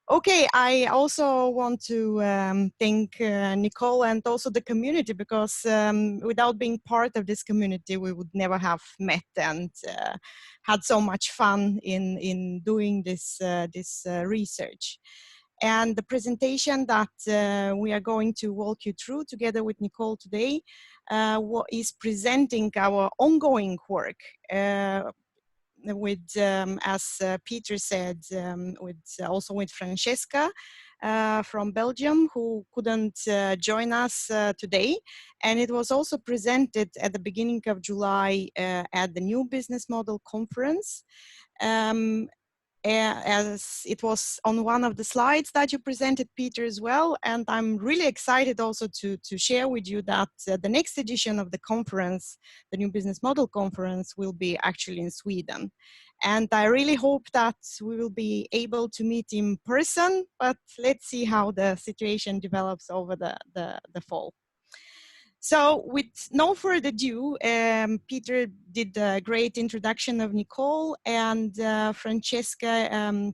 Okay, I also want to thank Nicole and also the community, because without being part of this community, we would never have met and had so much fun in doing this research. And the presentation that we are going to walk you through together with Nicole today is presenting our ongoing work with, as Peter said, also with Francesca from Belgium, who couldn't join us today. And it was also presented at the beginning of July at the New Business Model Conference. As it was on one of the slides that you presented, Peter, as well. And I'm really excited also to share with you that the next edition of the conference, the New Business Model Conference, will be actually in Sweden. And I really hope that we will be able to meet in person, but let's see how the situation develops over the fall. So with no further ado, Peter did a great introduction of Nicole, and Francesca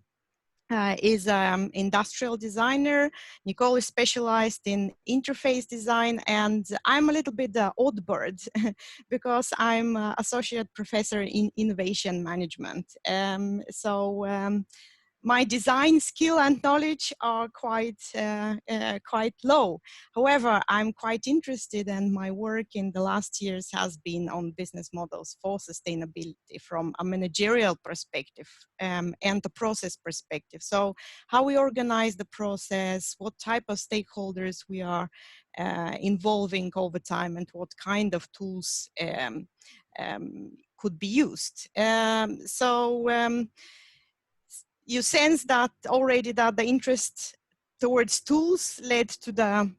is an industrial designer. Nicole is specialized in interface design, and I'm a little bit the odd bird because I'm associate professor in innovation management. My design skill and knowledge are quite low. However, I'm quite interested, and my work in the last years has been on business models for sustainability from a managerial perspective and the process perspective. So how we organize the process, what type of stakeholders we are involving over time, and what kind of tools could be used. You sense that already, that the interest towards tools led to the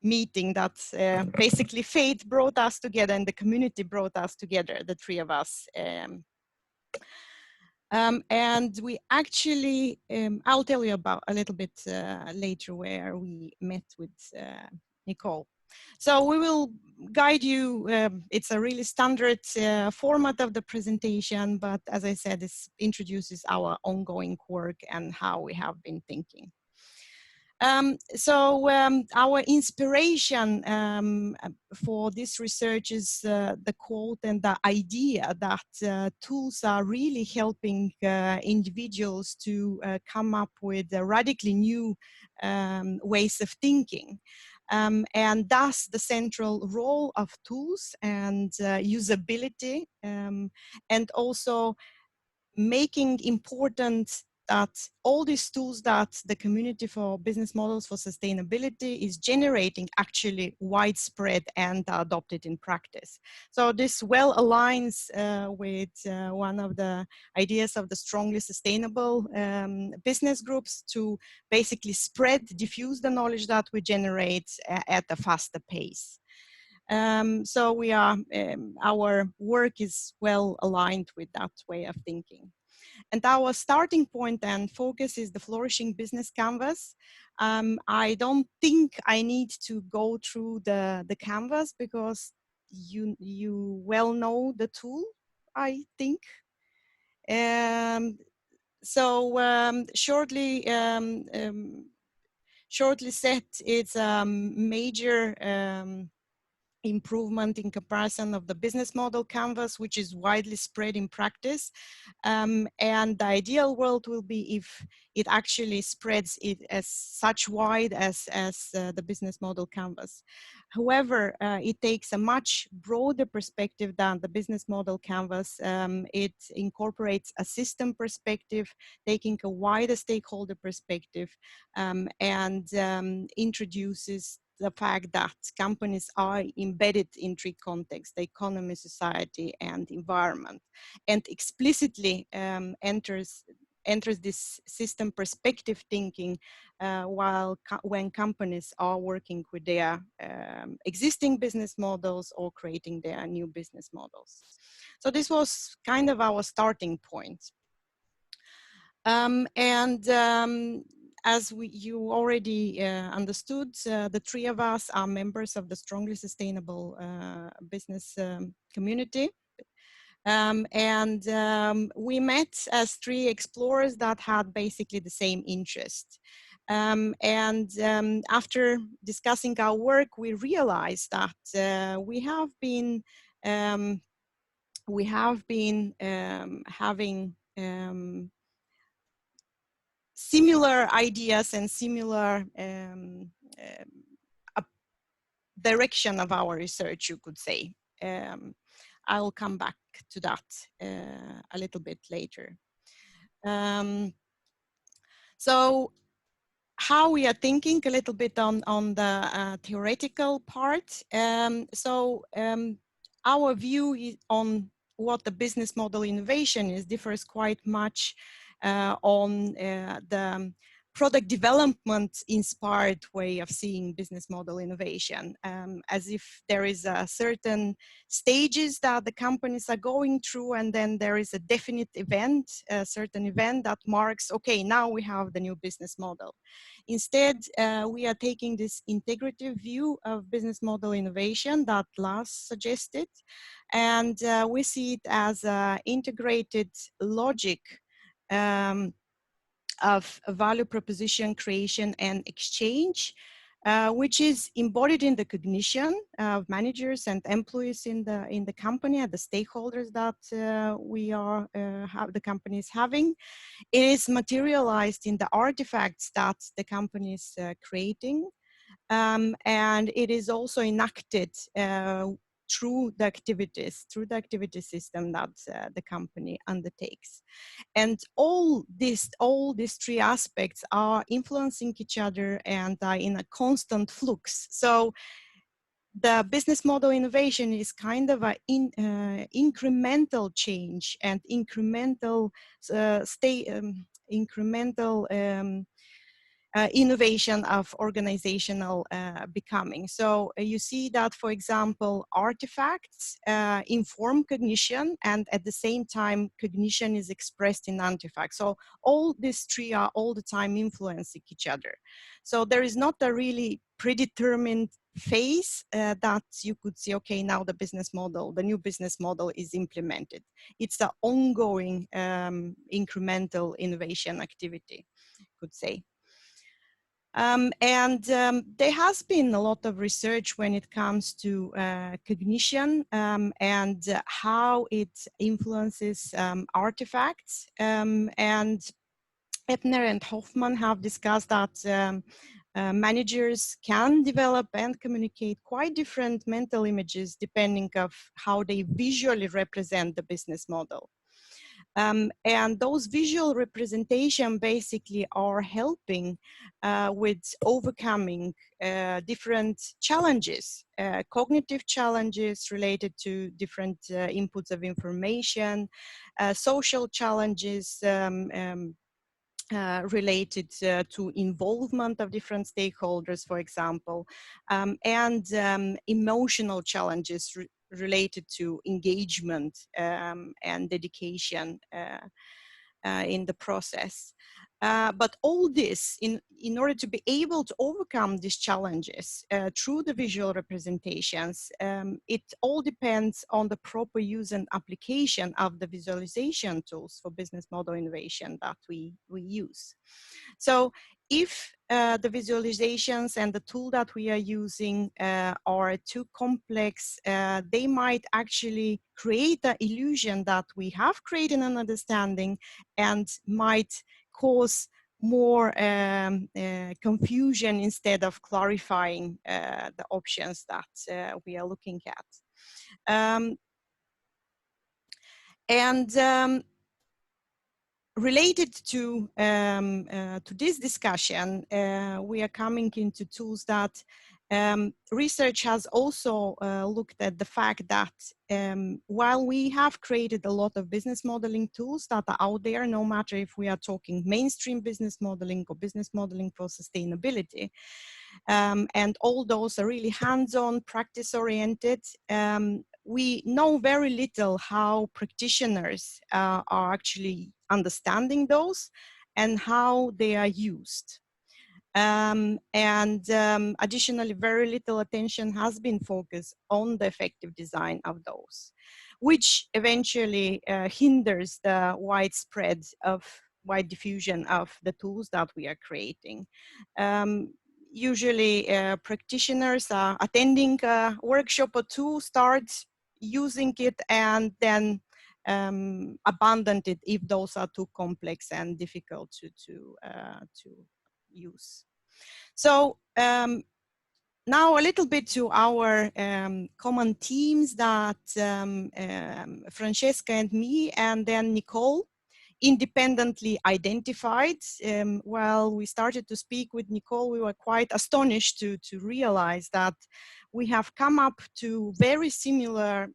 meeting that basically fate brought us together and the community brought us together, the three of us. And we actually, I'll tell you about a little bit later where we met with Nicole. So we will guide you. It's a really standard format of the presentation, but as I said, this introduces our ongoing work and how we have been thinking. Our inspiration for this research is the quote and the idea that tools are really helping individuals to come up with radically new ways of thinking. And thus the central role of tools and usability, and also making important that all these tools that the community for business models for sustainability is generating actually widespread and adopted in practice. So this well aligns with one of the ideas of the strongly sustainable business groups to basically diffuse the knowledge that we generate at a faster pace. So we are, our work is well aligned with that way of thinking. And our starting point and focus is the Flourishing Business Canvas. I don't think I need to go through the canvas because you well know the tool, I think. Shortly said, it's a major improvement in comparison of the business model canvas, which is widely spread in practice. And the ideal world will be if it actually spreads it as such wide as the business model canvas. However, it takes a much broader perspective than the business model canvas. It incorporates a system perspective, taking a wider stakeholder perspective, and introduces the fact that companies are embedded in three contexts: the economy, society, and environment, and explicitly enters this system perspective thinking when companies are working with their existing business models or creating their new business models. So this was kind of our starting point. As you already understood, the three of us are members of the Strongly Sustainable Business community. We met as three explorers that had basically the same interest. After discussing our work, we realized that we have been having similar ideas and similar direction of our research, you could say. I'll come back to that a little bit later. So how we are thinking a little bit on the theoretical part. Our view on what the business model innovation is differs quite much on the product development inspired way of seeing business model innovation, as if there is a certain stages that the companies are going through, and then there is a definite event, a certain event that marks, okay, now we have the new business model. Instead, we are taking this integrative view of business model innovation that Lars suggested, and we see it as an integrated logic of value proposition creation and exchange, which is embodied in the cognition of managers and employees in the company and the stakeholders that the company is having. It is materialized in the artifacts that the company is creating, and it is also enacted through the activity system that the company undertakes. And all these three aspects are influencing each other and are in a constant flux. So the business model innovation is kind of an incremental change and incremental innovation of organizational becoming. So you see that, for example, artifacts inform cognition, and at the same time, cognition is expressed in artifacts. So all these three are all the time influencing each other. So there is not a really predetermined phase that you could see, okay, now the new business model is implemented. It's an ongoing incremental innovation activity, could say. There has been a lot of research when it comes to cognition and how it influences artifacts. And Eppner and Hoffman have discussed that managers can develop and communicate quite different mental images depending of how they visually represent the business model. And those visual representation basically are helping with overcoming different challenges, cognitive challenges related to different inputs of information, social challenges related to involvement of different stakeholders, for example, and emotional challenges related to engagement and dedication in the process. But all this, in order to be able to overcome these challenges through the visual representations, it all depends on the proper use and application of the visualization tools for business model innovation that we use. So if the visualizations and the tool that we are using are too complex, they might actually create the illusion that we have created an understanding and might cause more confusion instead of clarifying the options that we are looking at. Related to this discussion, we are coming into tools that research has also looked at the fact that while we have created a lot of business modeling tools that are out there, no matter if we are talking mainstream business modeling or business modeling for sustainability, and all those are really hands-on, practice-oriented, we know very little how practitioners are actually understanding those and how they are used. Additionally, very little attention has been focused on the effective design of those. which eventually hinders the wide diffusion of the tools that we are creating. Usually practitioners are attending a workshop or two, start using it, and then abandon it if those are too complex and difficult to use. So now a little bit to our common themes that Francesca and me, and then Nicole, independently identified. While we started to speak with Nicole, we were quite astonished to realize that we have come up to very similar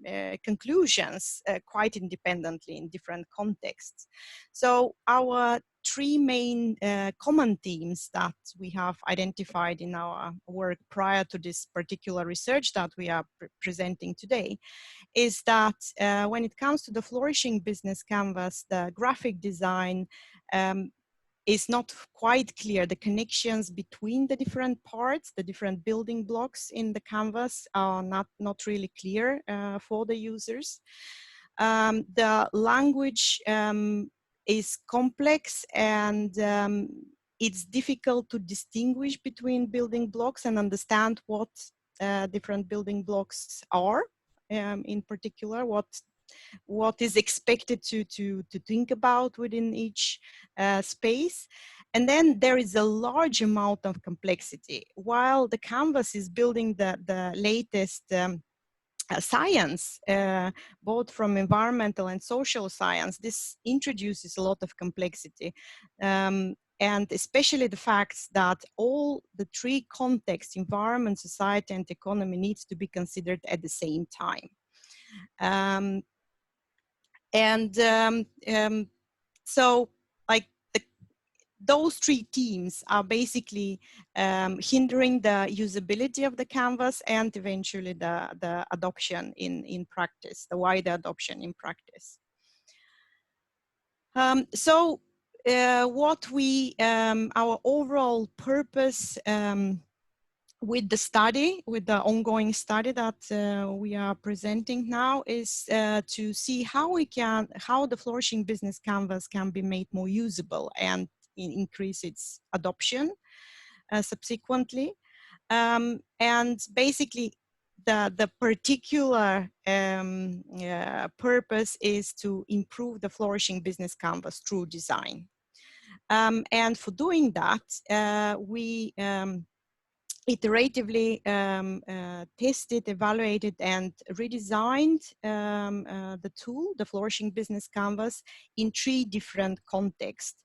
conclusions quite independently in different contexts. So our three main common themes that we have identified in our work prior to this particular research that we are presenting today is that when it comes to the Flourishing Business Canvas, the graphic design is not quite clear. The connections between the different parts, the different building blocks in the canvas are not really clear for the users. The language is complex, and it's difficult to distinguish between building blocks and understand what different building blocks are. In particular, what is expected to think about within each space. And then there is a large amount of complexity. While the canvas is building the latest science, both from environmental and social science, this introduces a lot of complexity. And especially the facts that all the three contexts, environment, society, and economy, needs to be considered at the same time. So like those three themes are basically hindering the usability of the canvas and eventually the adoption in practice, the wider adoption in practice. So what our overall purpose with the study, with the ongoing study that we are presenting now, is to see how the Flourishing Business Canvas can be made more usable and increase its adoption subsequently. And basically, the particular purpose is to improve the Flourishing Business Canvas through design. And for doing that, we iteratively tested, evaluated, and redesigned the tool, the Flourishing Business Canvas, in three different contexts.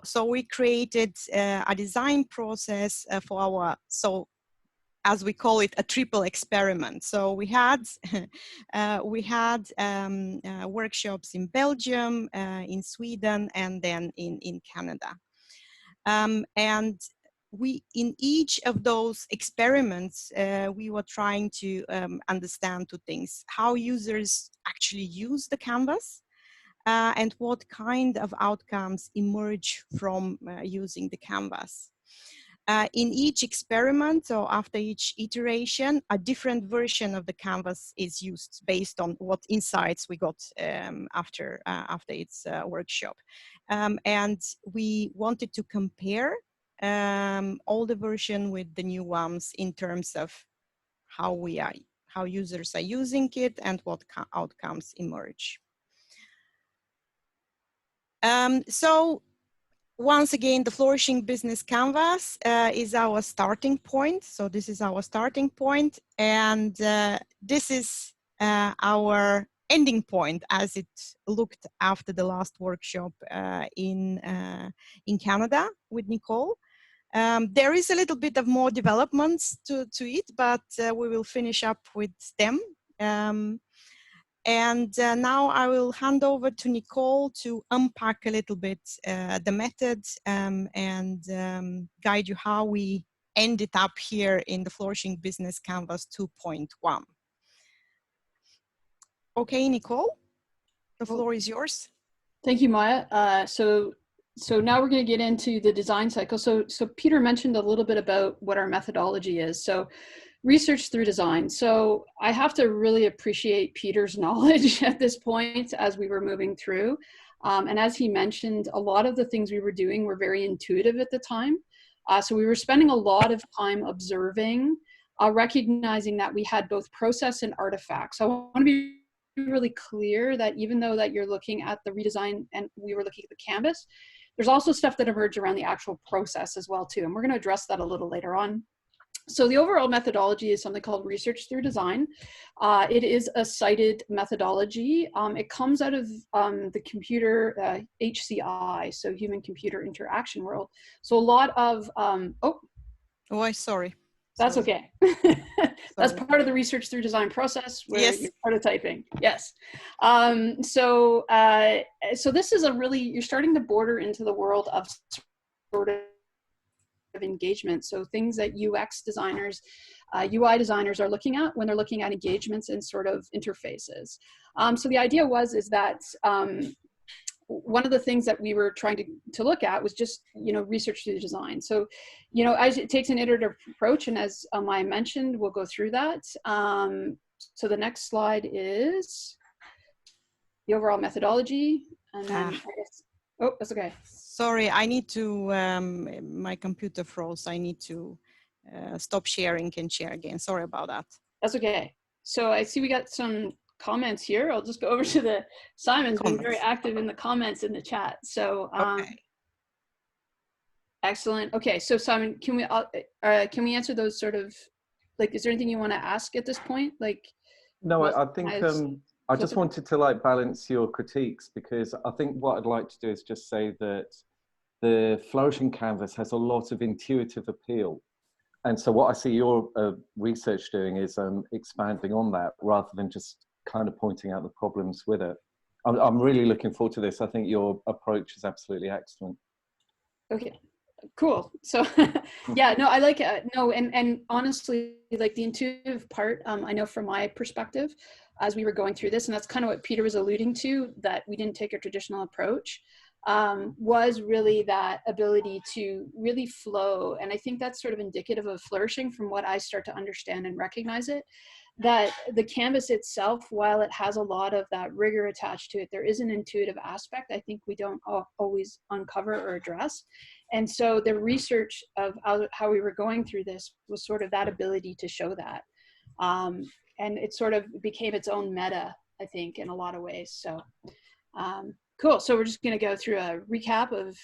So we created a design process for our, as we call it, a triple experiment. So we had workshops in Belgium, in Sweden, and then in Canada. And in each of those experiments, we were trying to understand two things: how users actually use the canvas, and what kind of outcomes emerge from using the canvas. In each experiment, so after each iteration, a different version of the canvas is used based on what insights we got after its workshop. And we wanted to compare older version with the new ones in terms of how users are using it and what outcomes emerge. So once again, the Flourishing Business Canvas is our starting point. So this is our starting point, and this is our ending point as it looked after the last workshop in Canada with Nicole. There is a little bit of more developments to it, but we will finish up with them. And now I will hand over to Nicole to unpack a little bit the methods and guide you how we ended up here in the Flourishing Business Canvas 2.1. Okay, Nicole, the floor is yours. Thank you, Maya. So now we're going to get into the design cycle. So Peter mentioned a little bit about what our methodology is. So research through design. So I have to really appreciate Peter's knowledge at this point as we were moving through. And as he mentioned, a lot of the things we were doing were very intuitive at the time. So we were spending a lot of time observing, recognizing that we had both process and artifacts. So I want to be really clear that even though that you're looking at the redesign and we were looking at the canvas, there's also stuff that emerged around the actual process as well too. And we're going to address that a little later on. So the overall methodology is something called research through design. It is a cited methodology. It comes out of the computer HCI, so human computer interaction world. So a lot of, Sorry. That's Sorry. okay. That's part of the research through design process where Yes. you're prototyping. Yes. So this is you're starting to border into the world of sort of engagement. So things that UX designers, UI designers are looking at when they're looking at engagements and sort of interfaces. So the idea is that one of the things that we were trying to look at was just, research through design. So, as it takes an iterative approach, and as I mentioned, we'll go through that. So the next slide is the overall methodology. And then that's okay. Sorry, I need to, my computer froze. I need to stop sharing and share again. Sorry about that. That's okay. So I see we got some comments here. I'll just go over to the Simon's been very active in the comments in the chat. So okay. Excellent. Okay, so Simon, can we answer those sort of, like, is there anything you want to ask at this point? Like, no, I think I just wanted to balance your critiques, because I think what I'd like to do is just say that the Flourishing Canvas has a lot of intuitive appeal. And so what I see your research doing is expanding on that rather than just kind of pointing out the problems with it. I'm really looking forward to this. I think your approach is absolutely excellent. Okay, cool. So yeah, no, I like it. No, and honestly, like the intuitive part, I know from my perspective, as we were going through this, and that's kind of what Peter was alluding to, that we didn't take a traditional approach, was really that ability to really flow. And I think that's sort of indicative of flourishing from what I start to understand and recognize it, that the canvas itself, while it has a lot of that rigor attached to it, there is an intuitive aspect I think we don't always uncover or address. And so the research of how we were going through this was sort of that ability to show that. And it sort of became its own meta, I think, in a lot of ways. So cool. So we're just going to go through a recap of,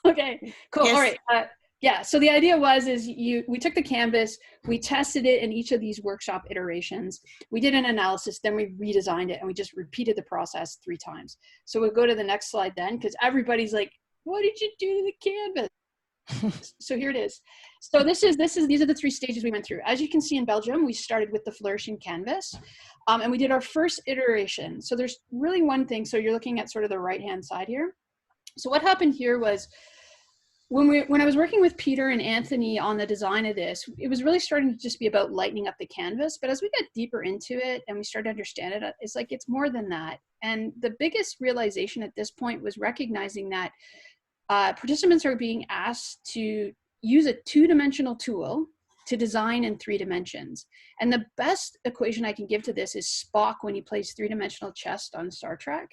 okay, cool. Yes. All right. Yeah, so the idea we took the canvas, we tested it in each of these workshop iterations, we did an analysis, then we redesigned it, and we just repeated the process 3 times. So we'll go to the next slide then, because everybody's like, what did you do to the canvas? So here it is. So these are the 3 stages we went through. As you can see in Belgium, we started with the Flourishing Canvas, and we did our first iteration. So there's really one thing, so you're looking at sort of the right-hand side here. So what happened here was, when I was working with Peter and Anthony on the design of this, it was really starting to just be about lightening up the canvas. But as we got deeper into it and we started to understand it, it's like it's more than that. And the biggest realization at this point was recognizing that participants are being asked to use a 2-dimensional tool to design in 3 dimensions. And the best equation I can give to this is Spock when he plays 3-dimensional chess on Star Trek.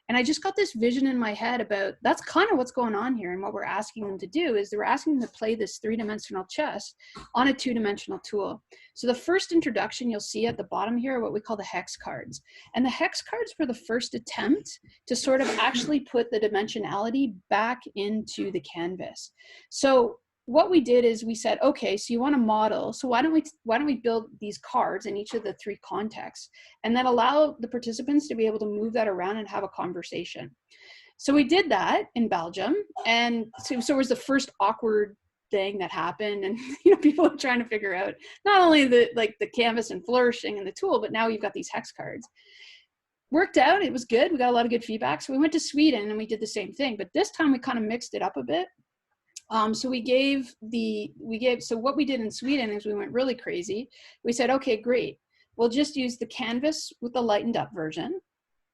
And I just got this vision in my head about, that's kind of what's going on here. And what we're asking them to do is we're asking them to play this 3-dimensional chess on a 2-dimensional tool. So the first introduction you'll see at the bottom here are what we call the hex cards. And the hex cards were the first attempt to sort of actually put the dimensionality back into the canvas. So what we did is we said, okay, so you want to model, so why don't we build these cards in each of the 3 contexts, and then allow the participants to be able to move that around and have a conversation. So we did that in Belgium, and so it was the first awkward thing that happened, and people are trying to figure out not only the canvas and flourishing and the tool, but now you've got these hex cards. Worked out, it was good. We got a lot of good feedback. So we went to Sweden and we did the same thing, but this time we kind of mixed it up a bit. So so what we did in Sweden is we went really crazy. We said, okay, great. We'll just use the canvas with the lightened up version.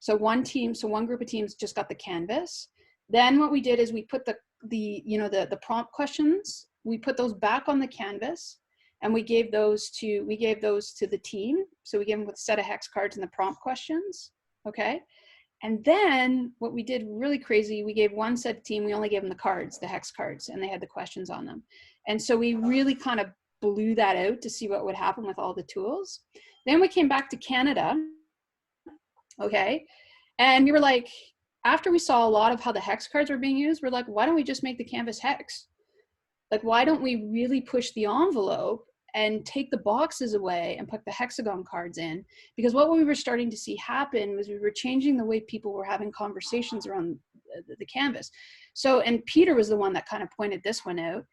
So one group of teams just got the canvas. Then what we did is we put the prompt questions, we put those back on the canvas. and we gave those to the team. So we gave them with a set of hex cards and the prompt questions. Okay. And then what we did really crazy, we gave one set team, we only gave them the cards, the hex cards, and they had the questions on them. And so we really kind of blew that out to see what would happen with all the tools. Then we came back to Canada. Okay. And we were like, after we saw a lot of how the hex cards were being used, we're like, why don't we just make the canvas hex? Like, why don't we really push the envelope and take the boxes away and put the hexagon cards in? Because what we were starting to see happen was we were changing the way people were having conversations around the canvas. So, and Peter was the one that kind of pointed this one out.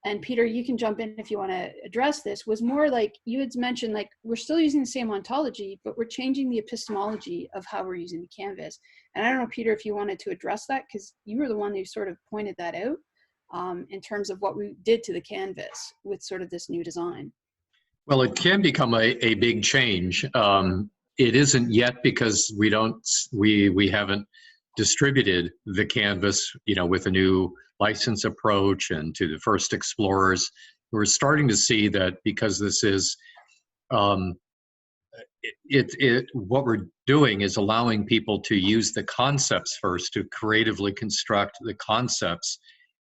And Peter, you can jump in if you want to address this, was more like you had mentioned, like, we're still using the same ontology, but we're changing the epistemology of how we're using the canvas. And I don't know, Peter, if you wanted to address that, because you were the one who sort of pointed that out. In terms of what we did to the canvas with sort of this new design. Well, it can become a big change. It isn't yet because we haven't distributed the canvas, with a new license approach and to the first explorers. We're starting to see that because this is, what we're doing is allowing people to use the concepts first, to creatively construct the concepts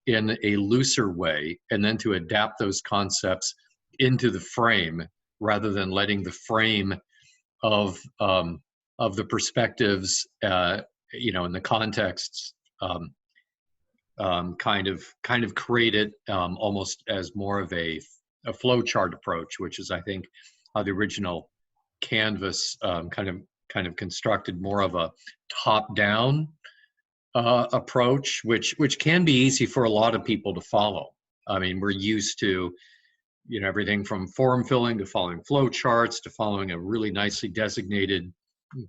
in a looser way, and then to adapt those concepts into the frame, rather than letting the frame of the perspectives, and the contexts, kind of create it almost as more of a flow chart approach, which is, I think, how the original canvas kind of constructed more of a top-down approach, which can be easy for a lot of people to follow. I mean, we're used to, everything from form filling to following flow charts to following a really nicely designated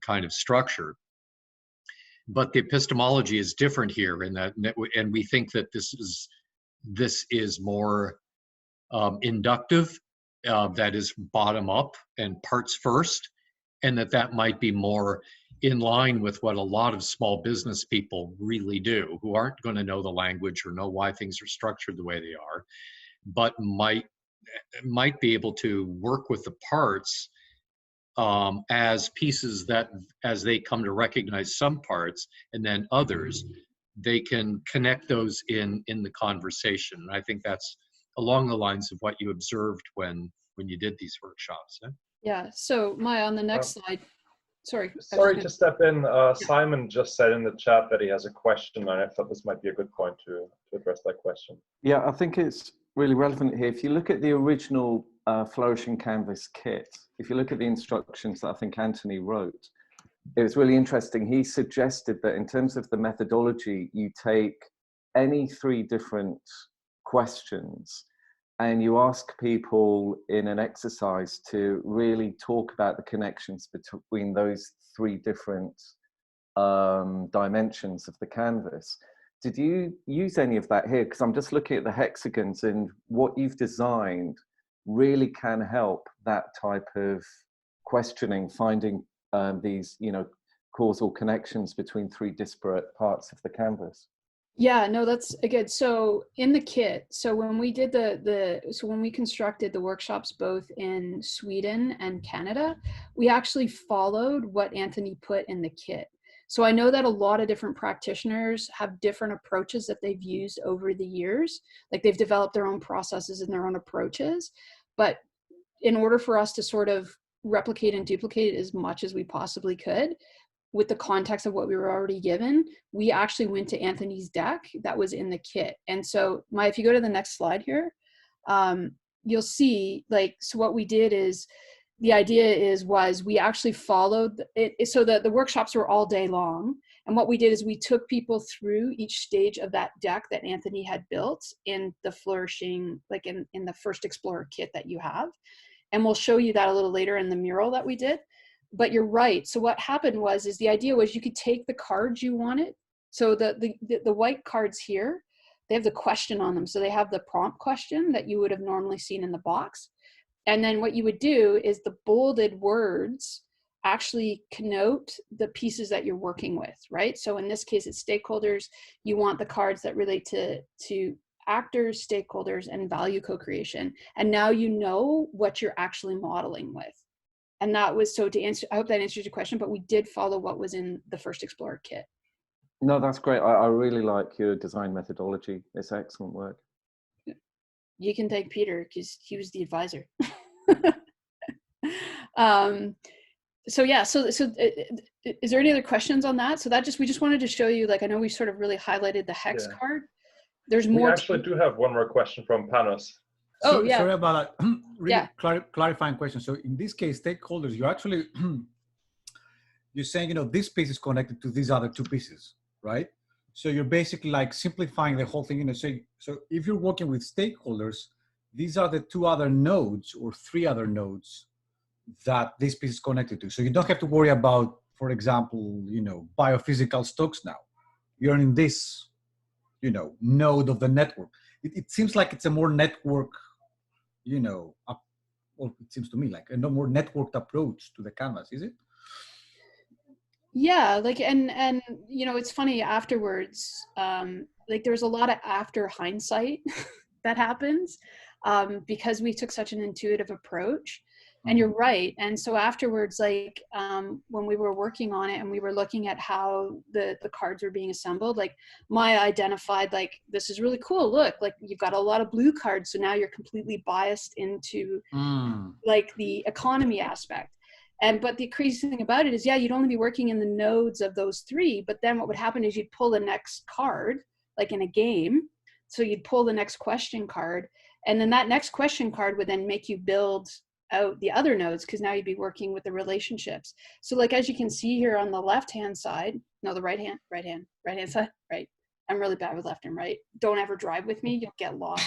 kind of structure. But the epistemology is different here in that, and we think that this is more inductive, that is bottom up and parts first, and that might be more in line with what a lot of small business people really do, who aren't going to know the language or know why things are structured the way they are, but might be able to work with the parts as pieces that, as they come to recognize some parts and then others, they can connect those in the conversation. And I think that's along the lines of what you observed when you did these workshops. Eh? Yeah. So Maya, on the next slide. Sorry to step in. Simon just said in the chat that he has a question, and I thought this might be a good point to address that question. Yeah, I think it's really relevant here. If you look at the original Flourishing Canvas kit, if you look at the instructions that I think Anthony wrote, it was really interesting. He suggested that in terms of the methodology, you take any 3 different questions and you ask people in an exercise to really talk about the connections between those 3 different dimensions of the canvas. Did you use any of that here? Because I'm just looking at the hexagons, and what you've designed really can help that type of questioning, finding these, causal connections between 3 disparate parts of the canvas. Yeah, no, that's good. So in the kit, so when we did when we constructed the workshops both in Sweden and Canada, we actually followed what Anthony put in the kit. So I know that a lot of different practitioners have different approaches that they've used over the years. Like, they've developed their own processes and their own approaches. But in order for us to sort of replicate and duplicate it as much as we possibly could, with the context of what we were already given, we actually went to Anthony's deck that was in the kit. And so, Maya, if you go to the next slide here, you'll see, like, so what we did is, the idea was we actually followed it. So the workshops were all day long. And what we did is we took people through each stage of that deck that Anthony had built in the Flourishing, like in the first Explorer kit that you have. And we'll show you that a little later in the mural that we did. But you're right. So what happened is the idea was you could take the cards you wanted. So the white cards here, they have the question on them. So they have the prompt question that you would have normally seen in the box. And then what you would do is the bolded words actually connote the pieces that you're working with, right? So in this case, it's stakeholders. You want the cards that relate to actors, stakeholders, and value co-creation. And now you know what you're actually modeling with. And that was, so to answer, I hope that answers your question, but we did follow what was in the first Explorer kit. No, that's great. I really like your design methodology. It's excellent work. You can thank Peter because he was the advisor. So yeah, so is there any other questions on that? So that we just wanted to show you, like, I know we sort of really highlighted the hex card. There's more. We actually do have one more question from Panos. Oh, yeah. Sorry about that. Really clarifying question. So in this case, stakeholders, you're actually, you're saying, you know, this piece is connected to these other two pieces, right? So you're basically like simplifying the whole thing, you know, so if you're working with stakeholders, these are the two other nodes or three other nodes that this piece is connected to. So you don't have to worry about, for example, you know, biophysical stocks now. You're in this, you know, node of the network. It seems like it's a more network, you know, well, it seems to me like a more networked approach to the canvas, is it? Yeah, like, and you know, it's funny afterwards, like there's a lot of after hindsight that happens because we took such an intuitive approach. And you're right. And so afterwards, like when we were working on it and we were looking at how the cards were being assembled, like Maya identified, like, this is really cool. Look, like you've got a lot of blue cards. So now you're completely biased into like the economy aspect. But the crazy thing about it is, yeah, you'd only be working in the nodes of those three. But then what would happen is you'd pull the next card, like in a game. So you'd pull the next question card. And then that next question card would then make you build out the other nodes, because now you'd be working with the relationships. So like, as you can see here on the left-hand side, no, the right-hand side, right? I'm really bad with left and right. Don't ever drive with me, you'll get lost.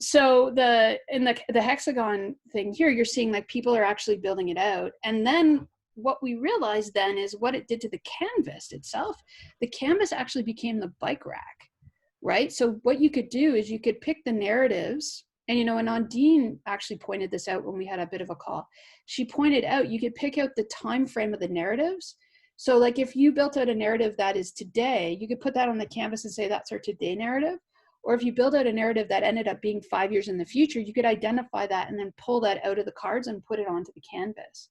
So in the hexagon thing here, you're seeing like people are actually building it out. And then what we realized then is what it did to the canvas itself. The canvas actually became the bike rack, right? So what you could do is you could pick the narratives. And, you know, and Ondine actually pointed this out when we had a bit of a call. She pointed out you could pick out the time frame of the narratives. So like if you built out a narrative that is today, you could put that on the canvas and say that's our today narrative. Or if you build out a narrative that ended up being 5 years in the future, you could identify that and then pull that out of the cards and put it onto the canvas,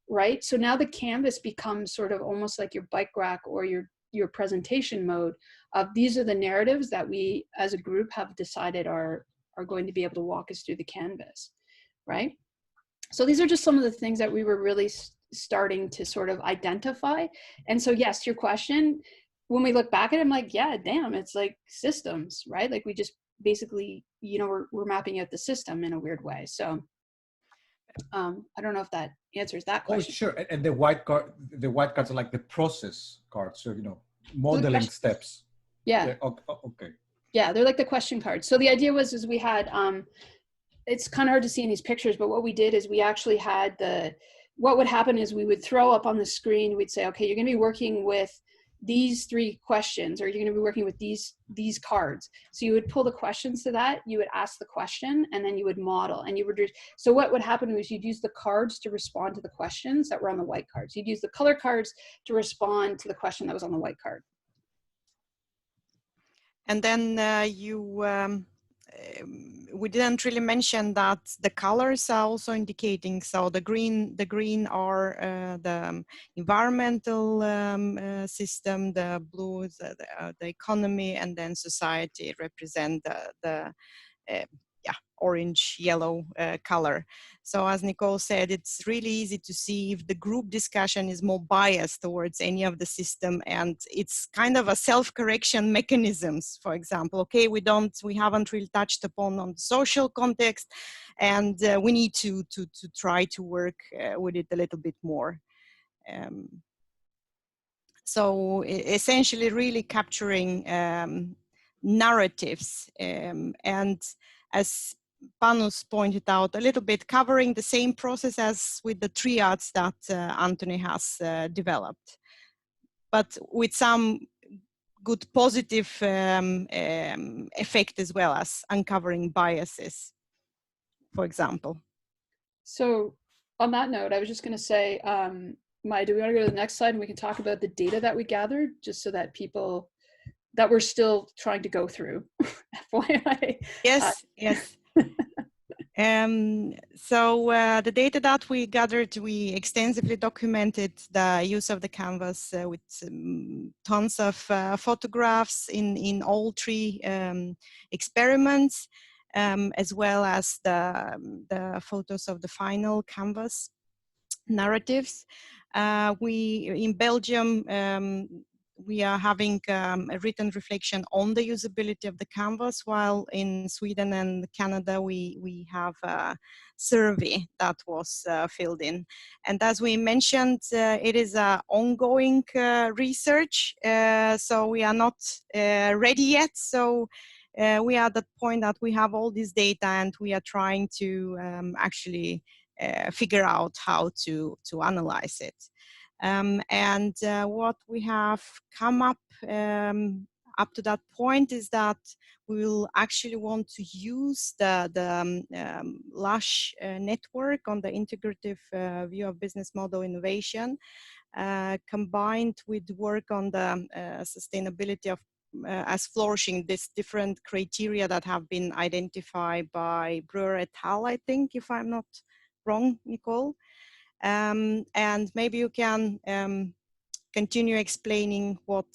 right? So now the canvas becomes sort of almost like your bike rack or your presentation mode of these are the narratives that we as a group have decided are going to be able to walk us through the canvas, right? So these are just some of the things that we were really starting to sort of identify. And so yes, your question, when we look back at it, I'm like, yeah, damn, it's like systems, right? Like we just basically, you know, we're mapping out the system in a weird way. So I don't know if that answers that question. Oh, sure. And the white cards are like the process cards. So, you know, modeling steps. Yeah. Okay. Yeah, they're like the question cards. So the idea is we had, it's kind of hard to see in these pictures, but what we did is we actually had what would happen is we would throw up on the screen, we'd say, okay, you're going to be working with these 3 questions, or you're going to be working with these cards. So you would pull the questions to that, you would ask the question, and then you would model. And so what would happen was you'd use the cards to respond to the questions that were on the white cards. You'd use the color cards to respond to the question that was on the white card. And then we didn't really mention that the colors are also indicating. So the green are the environmental system, the blue is the economy, and then society represent the orange yellow color. So as Nicole said, it's really easy to see if the group discussion is more biased towards any of the system, and it's kind of a self-correction mechanisms. For example, okay, we haven't really touched upon on the social context, and we need to try to work with it a little bit more. So essentially really capturing narratives and as Panos pointed out, a little bit covering the same process as with the triads that Anthony has developed, but with some good positive effect as well as uncovering biases, for example. So on that note, I was just going to say, Maya, do we want to go to the next slide and we can talk about the data that we gathered, just so that people that we're still trying to go through. FYI. Yes, yes. So the data that we gathered, we extensively documented the use of the canvas with tons of photographs in all three experiments, as well as the photos of the final canvas narratives. In Belgium, we are having a written reflection on the usability of the canvas, while in Sweden and Canada we have a survey that was filled in. And as we mentioned, it is an ongoing research, so we are not ready yet. So we are at the point that we have all this data and we are trying to actually figure out how to analyze it. And what we have come up to that point is that we will actually want to use the LUSH network on the integrative view of business model innovation, combined with work on the sustainability of as flourishing, these different criteria that have been identified by Brewer et al., I think, if I'm not wrong, Nicole. And maybe you can continue explaining what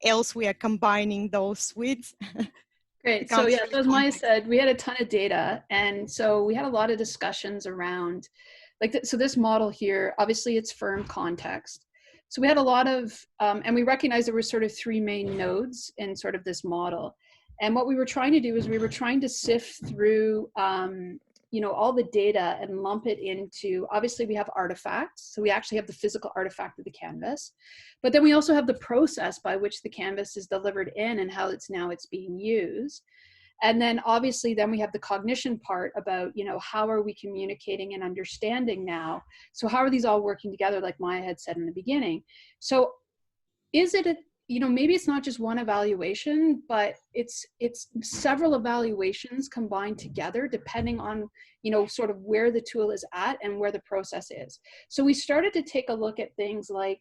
else we are combining those with. Great. So yeah, so as Maya said, we had a ton of data. And so we had a lot of discussions around, so this model here, obviously it's firm context. So we had a lot of, and we recognized there were sort of three main nodes in sort of this model. And what we were trying to do is we were trying to sift through all the data and lump it into, obviously we have artifacts. So we actually have the physical artifact of the canvas, but then we also have the process by which the canvas is delivered in and how it's being used. And then obviously then we have the cognition part about, how are we communicating and understanding now? So how are these all working together, like Maya had said in the beginning? So is it maybe it's not just one evaluation, but it's several evaluations combined together, depending on, sort of where the tool is at and where the process is. So we started to take a look at things like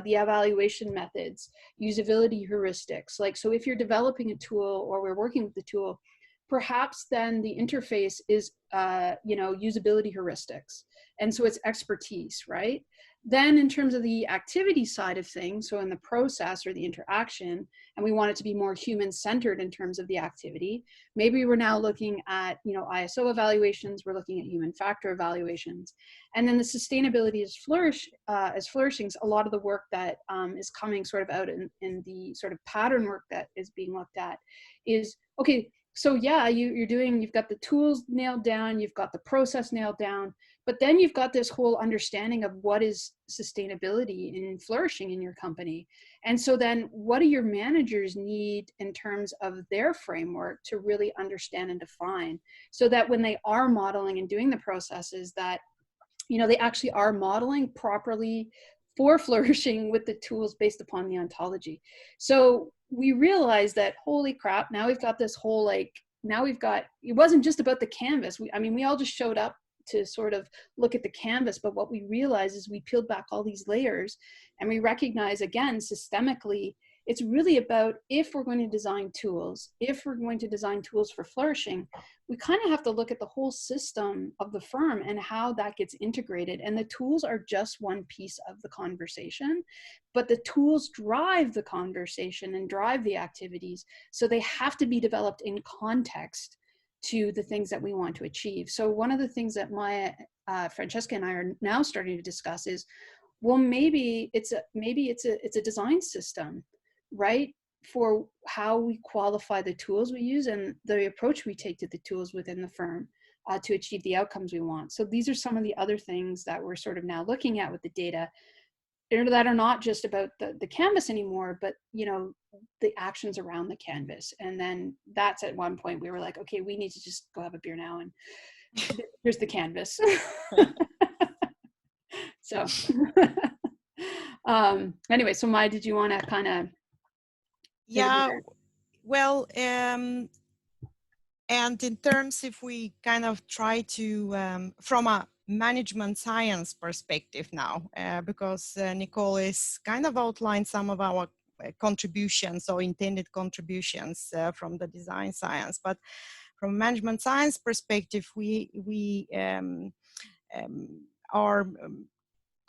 the evaluation methods, usability heuristics. So if you're developing a tool or we're working with the tool, perhaps then the interface is, usability heuristics. And so it's expertise, right? Then in terms of the activity side of things, so in the process or the interaction, and we want it to be more human-centered in terms of the activity, maybe we're now looking at, ISO evaluations, we're looking at human factor evaluations. And then the sustainability as flourishing is a lot of the work that is coming sort of out in the sort of pattern work that is being looked at is, okay, so yeah, you've got the tools nailed down, you've got the process nailed down, but then you've got this whole understanding of what is sustainability in flourishing in your company. And so then what do your managers need in terms of their framework to really understand and define, so that when they are modeling and doing the processes that, they actually are modeling properly for flourishing with the tools based upon the ontology. So we realized that, holy crap, now we've got this whole, it wasn't just about the canvas. We all just showed up to sort of look at the canvas, but what we realized is we peeled back all these layers and we recognize, again, systemically, it's really about, if we're going to design tools, for flourishing, we kind of have to look at the whole system of the firm and how that gets integrated. And the tools are just one piece of the conversation, but the tools drive the conversation and drive the activities. So they have to be developed in context to the things that we want to achieve. So one of the things that Francesca and I are now starting to discuss is, well, maybe it's a design system, right, for how we qualify the tools we use and the approach we take to the tools within the firm to achieve the outcomes we want. So these are some of the other things that we're sort of now looking at with the data that are not just about the canvas anymore, but the actions around the canvas. And then that's at one point we were like, okay, we need to just go have a beer now, and here's the canvas. So anyway, so Maya, did you want to kind of? Yeah, well, and in terms, if we kind of try to, from a management science perspective now, because Nicole is kind of outlined some of our contributions or intended contributions from the design science. But from a management science perspective, we are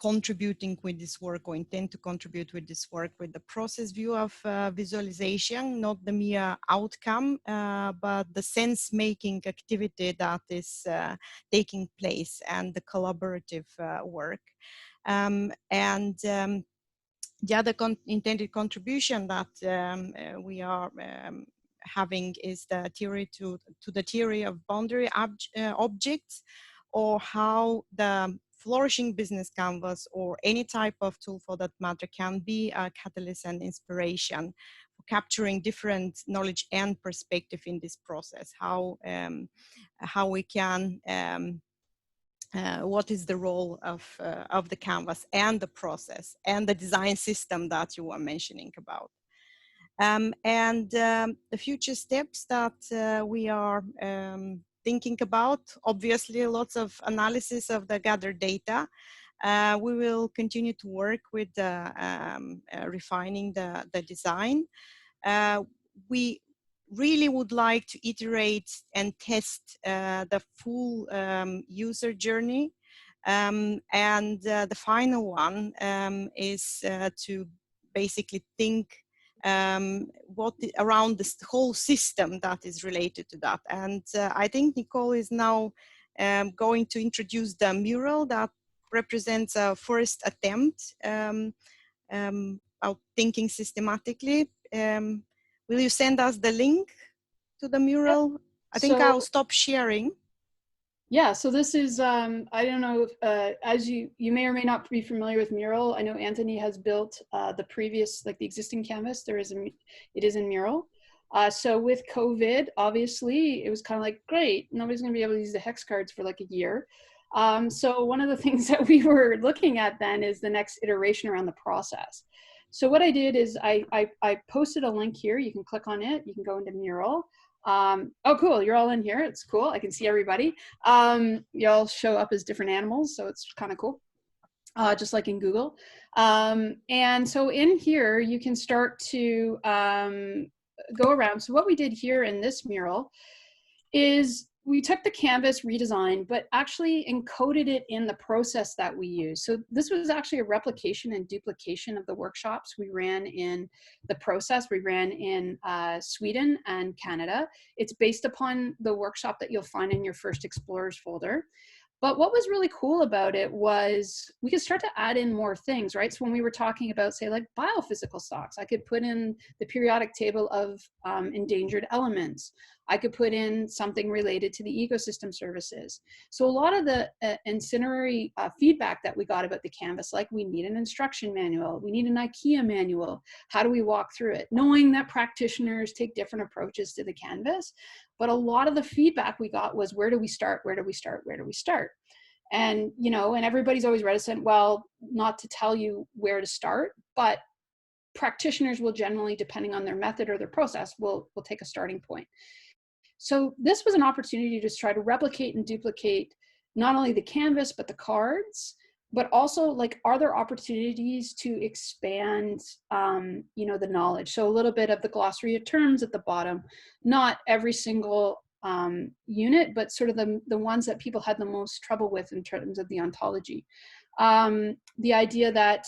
contributing with this work, or intend to contribute with this work, with the process view of visualization, not the mere outcome, but the sense-making activity that is taking place, and the collaborative work. The other intended contribution that we are having is the theory to the theory of boundary objects, or how the flourishing business canvas, or any type of tool for that matter, can be a catalyst and inspiration for capturing different knowledge and perspective in this process. How we can what is the role of the canvas and the process and the design system that you were mentioning about. The future steps that we are thinking about, obviously lots of analysis of the gathered data. We will continue to work with refining the design. We really would like to iterate and test the full user journey. The final one is to basically think around this whole system that is related to that. And I think Nicole is now going to introduce the mural that represents a first attempt of thinking systematically. Will you send us the link to the mural? Yep. I think I'll stop sharing. Yeah, so this is, I don't know, if, as you may or may not be familiar with Mural. I know Anthony has built the previous, like the existing canvas. It is in Mural. So with COVID, obviously, it was kind of like, great, nobody's going to be able to use the hex cards for like a year. So one of the things that we were looking at then is the next iteration around the process. So what I did is I posted a link here. You can click on it. You can go into Mural. Oh, cool. You're all in here. It's cool. I can see everybody. You all show up as different animals, so it's kind of cool. Just like in Google. And so in here, you can start to go around. So what we did here in this mural is we took the canvas redesign, but actually encoded it in the process that we use. So this was actually a replication and duplication of the workshops we ran in the process we ran in Sweden and Canada. It's based upon the workshop that you'll find in your First Explorers folder. But what was really cool about it was we could start to add in more things, right? So when we were talking about, say, like biophysical stocks, I could put in the periodic table of endangered elements. I could put in something related to the ecosystem services. So a lot of the ancillary feedback that we got about the canvas, like we need an instruction manual, we need an IKEA manual, how do we walk through it? Knowing that practitioners take different approaches to the canvas, but a lot of the feedback we got was, where do we start? Where do we start? Where do we start? And, you know, and everybody's always reticent, well, not to tell you where to start, but practitioners will generally, depending on their method or their process, will take a starting point. So this was an opportunity to just try to replicate and duplicate not only the canvas, but the cards, but also, like, are there opportunities to expand, you know, the knowledge? So a little bit of the glossary of terms at the bottom, not every single unit, but sort of the ones that people had the most trouble with in terms of the ontology. The idea that,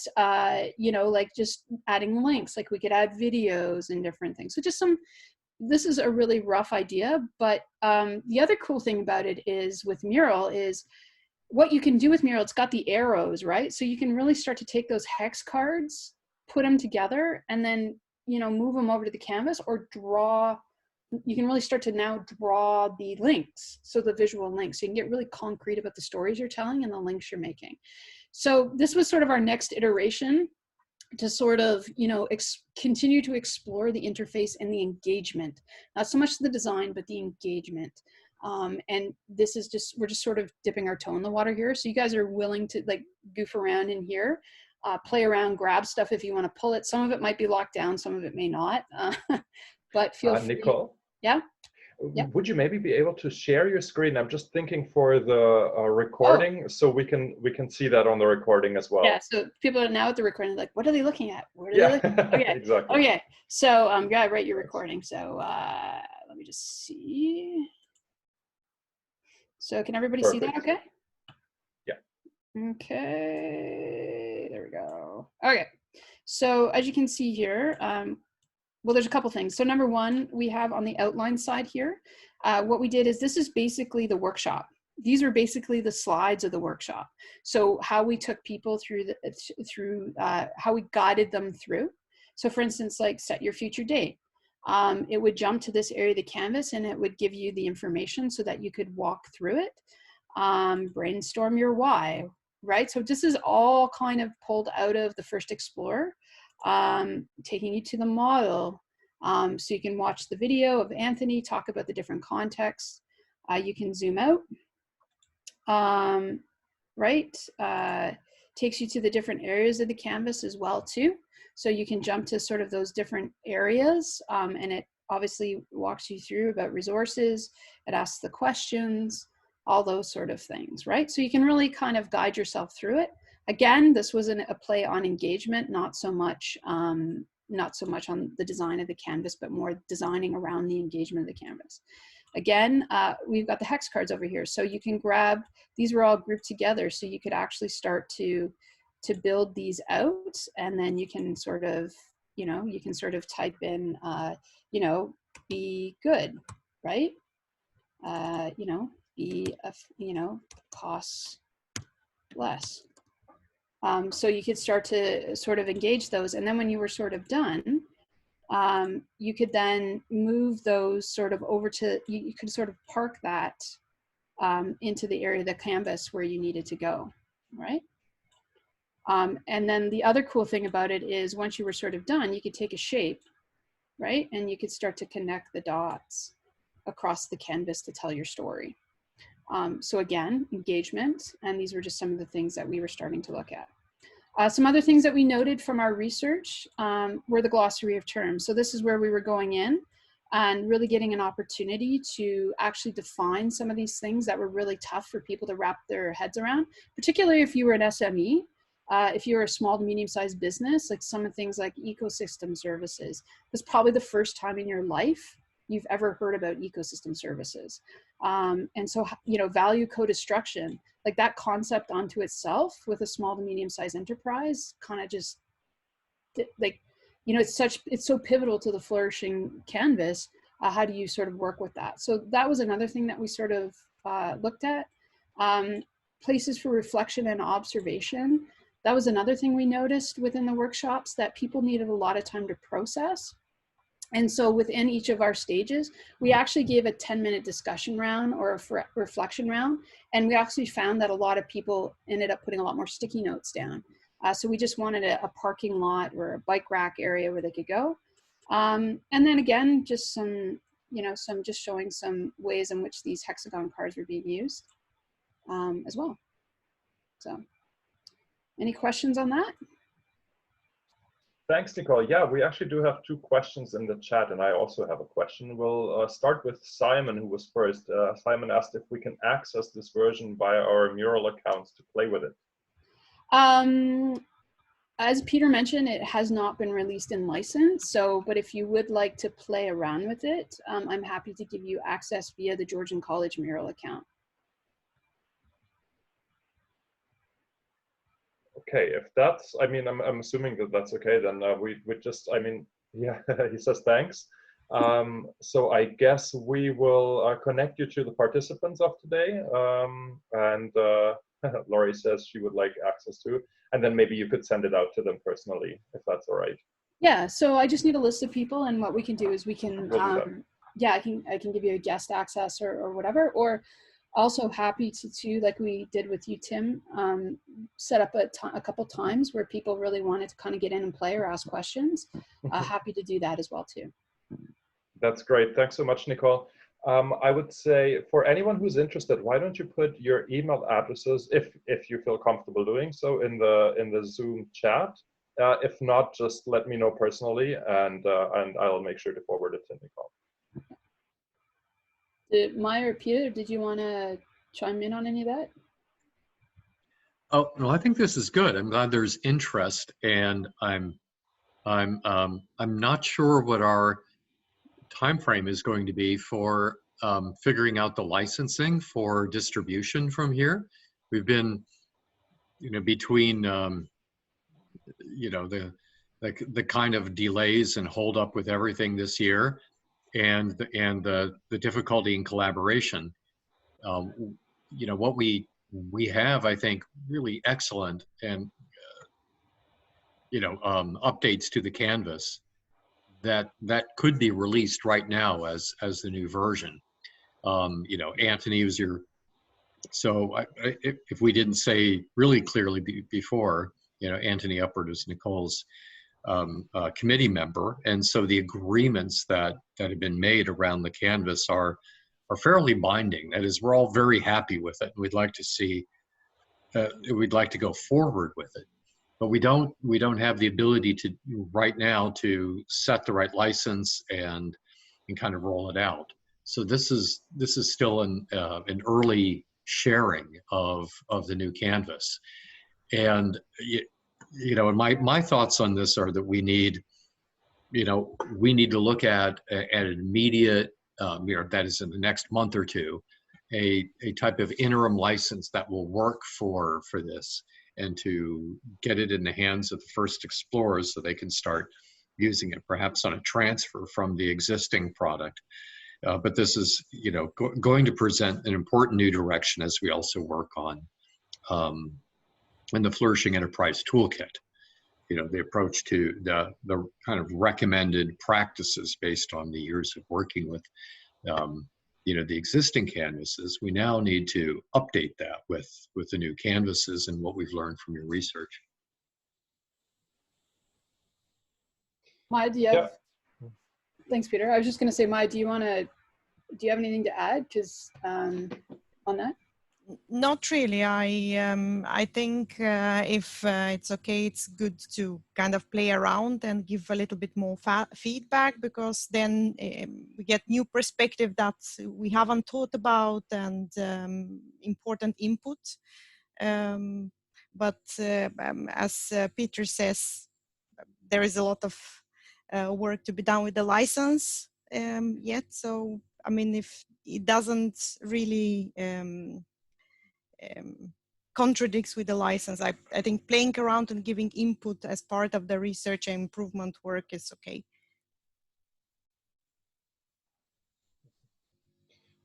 you know, like just adding links, like we could add videos and different things. So just some, this is a really rough idea, but the other cool thing about it is with Mural is what you can do with Mural, it's got the arrows, right? So you can really start to take those hex cards, put them together, and then, you know, move them over to the canvas or draw. You can really start to now draw the links, so the visual links. So you can get really concrete about the stories you're telling and the links you're making. So this was sort of our next iteration to sort of, you know, continue to explore the interface and the engagement. Not so much the design, but the engagement. And this is just, we're just sort of dipping our toe in the water here. So you guys are willing to like goof around in here, play around, grab stuff if you want to pull it. Some of it might be locked down, some of it may not. But feel free. Nicole? Yeah? would you maybe be able to share your screen? I'm just thinking for the recording, so we can see that on the recording as well. Yeah, so people are now at the recording, like, what are they looking at? What are Yeah, they looking at? Okay. exactly. Okay, so yeah, right, you're recording. So let me just see. So can everybody see that okay? Yeah. Okay, there we go. Okay, so as you can see here, well, there's a couple things. So number one, we have on the outline side here, what we did is this is basically the workshop. These are basically the slides of the workshop. So how we took people through how we guided them through. So for instance, like set your future date. It would jump to this area of the canvas and it would give you the information so that you could walk through it. Brainstorm your why, right? So this is all kind of pulled out of the first Explorer. Taking you to the model, so you can watch the video of Anthony talk about the different contexts. You can zoom out, right? Takes you to the different areas of the canvas as well too. So you can jump to sort of those different areas, and it obviously walks you through about resources. It asks the questions, all those sort of things, right? So you can really kind of guide yourself through it. Again, this was a play on engagement, not so much on the design of the canvas, but more designing around the engagement of the canvas. Again, we've got the hex cards over here. So you can grab, these were all grouped together. So you could actually start to build these out, and then you can sort of, you can sort of type in, be good, right? Be, costs less. So you could start to sort of engage those. And then when you were sort of done, you could then move those sort of over to, you could sort of park that into the area of the canvas where you needed to go, right? And then the other cool thing about it is once you were sort of done, you could take a shape, right? And you could start to connect the dots across the canvas to tell your story. So again, engagement, and these were just some of the things that we were starting to look at. Some other things that we noted from our research were the glossary of terms. So this is where we were going in and really getting an opportunity to actually define some of these things that were really tough for people to wrap their heads around, particularly if you were an SME. If you're a small to medium-sized business, like some of things like ecosystem services, that's probably the first time in your life you've ever heard about ecosystem services. And so, value co-destruction, like that concept onto itself with a small to medium-sized enterprise kind of just like, it's so pivotal to the flourishing canvas. How do you sort of work with that? So that was another thing that we sort of looked at. Places for reflection and observation. That was another thing we noticed within the workshops, that people needed a lot of time to process. And so within each of our stages, we actually gave a 10-minute discussion round or a reflection round. And we actually found that a lot of people ended up putting a lot more sticky notes down. So we just wanted a parking lot or a bike rack area where they could go. And then again, just some, just showing some ways in which these hexagon cards were being used as well. So any questions on that? Thanks, Nicole. Yeah, we actually do have 2 questions in the chat, and I also have a question. We'll start with Simon, who was first. Simon asked if we can access this version via our Mural accounts to play with it. As Peter mentioned, it has not been released in license. So, but if you would like to play around with it, I'm happy to give you access via the Georgian College Mural account. Okay, if that's, I'm assuming that that's okay, then we just, yeah, he says thanks. So I guess we will connect you to the participants of today. And Laurie says she would like access to, and then maybe you could send it out to them personally, if that's all right. Yeah, so I just need a list of people, and what we can do is we can, yeah, I can give you a guest access or whatever, or also happy to like we did with you, Tim, set up a couple times where people really wanted to kind of get in and play or ask questions. Happy to do that as well too. That's great. Thanks so much, Nicole. I would say for anyone who's interested, why don't you put your email addresses, if you feel comfortable doing so, in the Zoom chat. If not, just let me know personally, and I'll make sure to forward it to Nicole. Maya or Peter, did you want to chime in on any of that? Oh, no, I think this is good. I'm glad there's interest, and I'm not sure what our time frame is going to be for figuring out the licensing for distribution from here. We've been, between the kind of delays and hold up with everything this year, and the difficulty in collaboration. What we have, I think, really excellent and updates to the Canvas that could be released right now as the new version. Anthony was your, so if we didn't say really clearly before, Anthony Uppert is Nicole's committee member, and so the agreements that have been made around the Canvas are fairly binding. That is, we're all very happy with it. We'd like to see, we'd like to go forward with it, but we don't have the ability to right now to set the right license and kind of roll it out. So this is still an early sharing of the new Canvas, and and my thoughts on this are that we need to look at an immediate, that is in the next month or two, a type of interim license that will work for this, and to get it in the hands of the first explorers so they can start using it, perhaps on a transfer from the existing product. But this is, going to present an important new direction as we also work on in the Flourishing Enterprise Toolkit. The approach to the kind of recommended practices based on the years of working with, the existing canvases. We now need to update that with the new canvases and what we've learned from your research. Maya, do you have? Yeah. Thanks, Peter. I was just going to say, Maya, do you have anything to add? Because on that. Not really. I think if it's okay, it's good to kind of play around and give a little bit more feedback, because then we get new perspective that we haven't thought about, and important input. But as Peter says, there is a lot of work to be done with the license yet. So, I mean, if it doesn't really contradicts with the license, I think playing around and giving input as part of the research and improvement work is okay.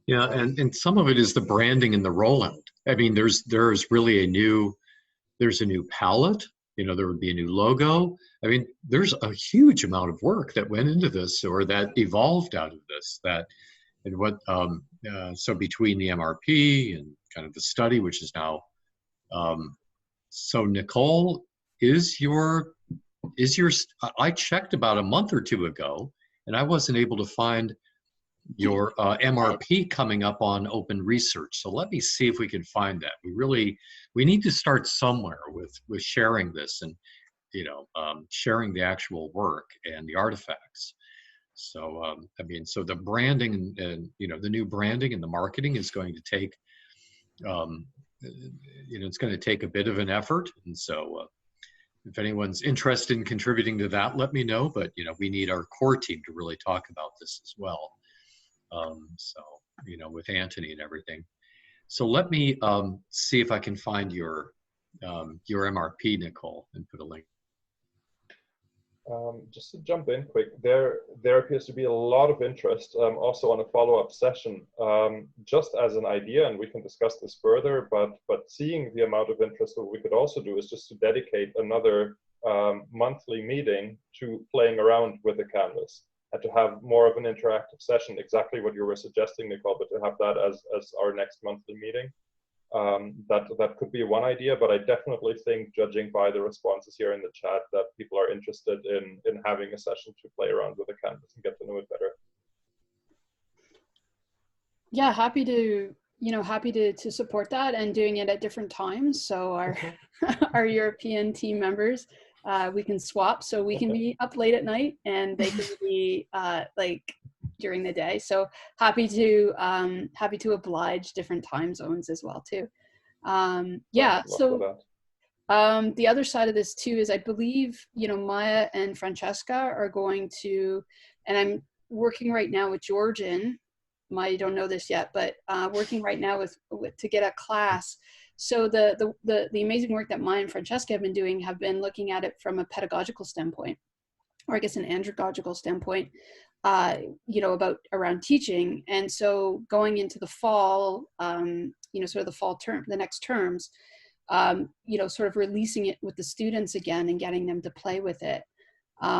Yeah, and some of it is the branding and the rollout. I mean, there's really a new palette. There would be a new logo. I mean, there's a huge amount of work that went into this, or that evolved out of this. So between the MRP and kind of the study, which is now, so Nicole, I checked about a month or two ago, and I wasn't able to find your MRP coming up on open research. So let me see if we can find that. We need to start somewhere with sharing this, and sharing the actual work and the artifacts. So I mean, so the branding and the new branding and the marketing is going to take it's going to take a bit of an effort. And so if anyone's interested in contributing to that, let me know. But we need our core team to really talk about this as well. So with Anthony and everything. So let me see if I can find your MRP, Nicole, and put a link. Just to jump in quick, there appears to be a lot of interest also on a follow-up session, just as an idea, and we can discuss this further, but seeing the amount of interest, what we could also do is just to dedicate another monthly meeting to playing around with the canvas, and to have more of an interactive session, exactly what you were suggesting, Nicole, but to have that as our next monthly meeting. That could be one idea, but I definitely think, judging by the responses here in the chat, that people are interested in having a session to play around with the canvas and get to know it better. Yeah, happy to support that, and doing it at different times. So our European team members, we can swap, so we can be up late at night and they can be during the day. So happy to oblige different time zones as well too. Yeah. So the other side of this too is I believe, you know, Maya and Francesca are going to, and I'm working right now with Georgian. Maya, you don't know this yet, but working right now with to get a class. So the amazing work that Maya and Francesca have been looking at it from a pedagogical standpoint, or I guess an andragogical standpoint, you know, around teaching. And so going into the fall, you know, sort of the fall term, the next terms, you know, sort of releasing it with the students again and getting them to play with it.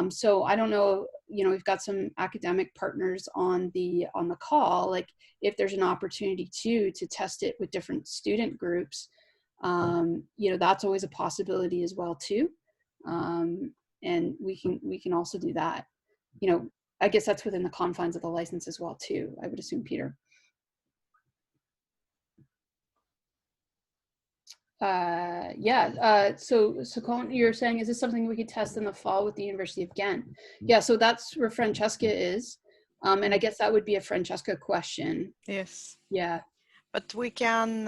So I don't know, you know, we've got some academic partners on the call, like if there's an opportunity to test it with different student groups, you know, that's always a possibility as well too. And we can also do that. You know, I guess that's within the confines of the license as well too, I would assume, Peter. Yeah, so Colin, you're saying, is this something we could test in the fall with the University of Ghent? Yeah, so that's where Francesca is. And I guess that would be a Francesca question. Yes. Yeah. But we can,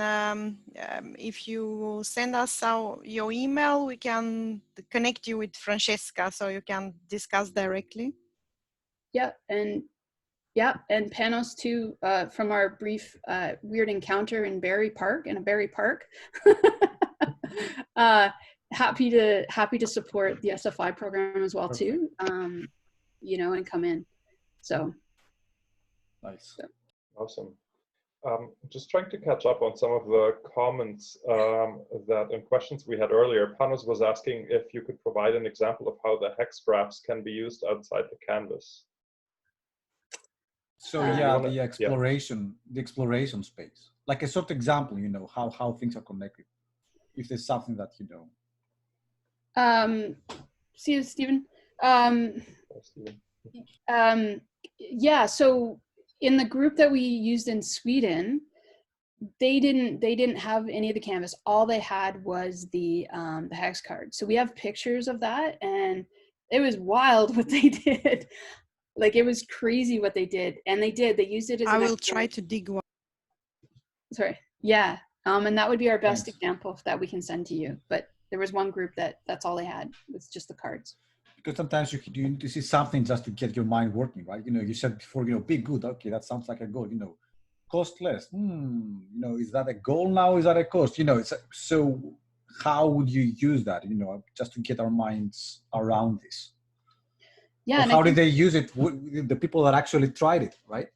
if you send us your email, we can connect you with Francesca so you can discuss directly. Yeah, and Panos too, from our brief weird encounter in Barry Park, happy to support the SFI program as well too, you know, and come in. So nice. So. Awesome. Just trying to catch up on some of the comments and questions we had earlier. Panos was asking if you could provide an example of how the hex graphs can be used outside the canvas. So the exploration space, like a sort of example, you know, how things are connected, if there's something that you know. See you, Stephen. Yeah, so in the group that we used in Sweden, they didn't have any of the canvas. All they had was the hex card. So we have pictures of that, and it was wild what they did. Like, it was crazy what they did. And they used it as I will try to dig one. Sorry. Yeah. And that would be our best example that we can send to you. But there was one group that's all they had. It's just the cards. Because sometimes you need to see something just to get your mind working, right? You know, you said before, you know, be good. Okay, that sounds like a goal. You know, cost less. You know, is that a goal now? Is that a cost? You know, so how would you use that? You know, just to get our minds around this. Yeah. How did they use it? The people that actually tried it, right?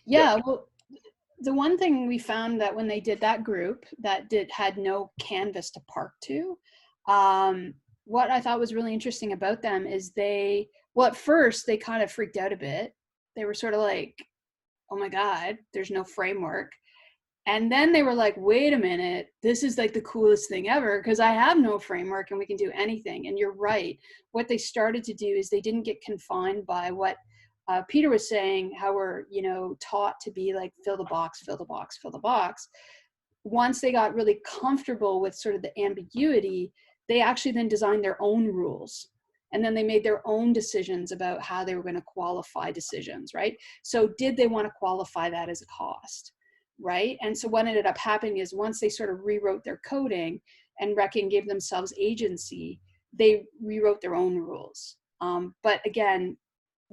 Yeah. Well, the one thing we found that when they did that group that had no canvas to park to, what I thought was really interesting about them is at first they kind of freaked out a bit. They were sort of like, oh my God, there's no framework. And then they were like, wait a minute, this is like the coolest thing ever because I have no framework and we can do anything. And you're right. What they started to do is they didn't get confined by what Peter was saying, how we're, you know, taught to be like, fill the box, fill the box, fill the box. Once they got really comfortable with sort of the ambiguity, they actually then designed their own rules. And then they made their own decisions about how they were going to qualify decisions, right? So did they want to qualify that as a cost, right? And so what ended up happening is once they sort of rewrote their coding and gave themselves agency, they rewrote their own rules. But again,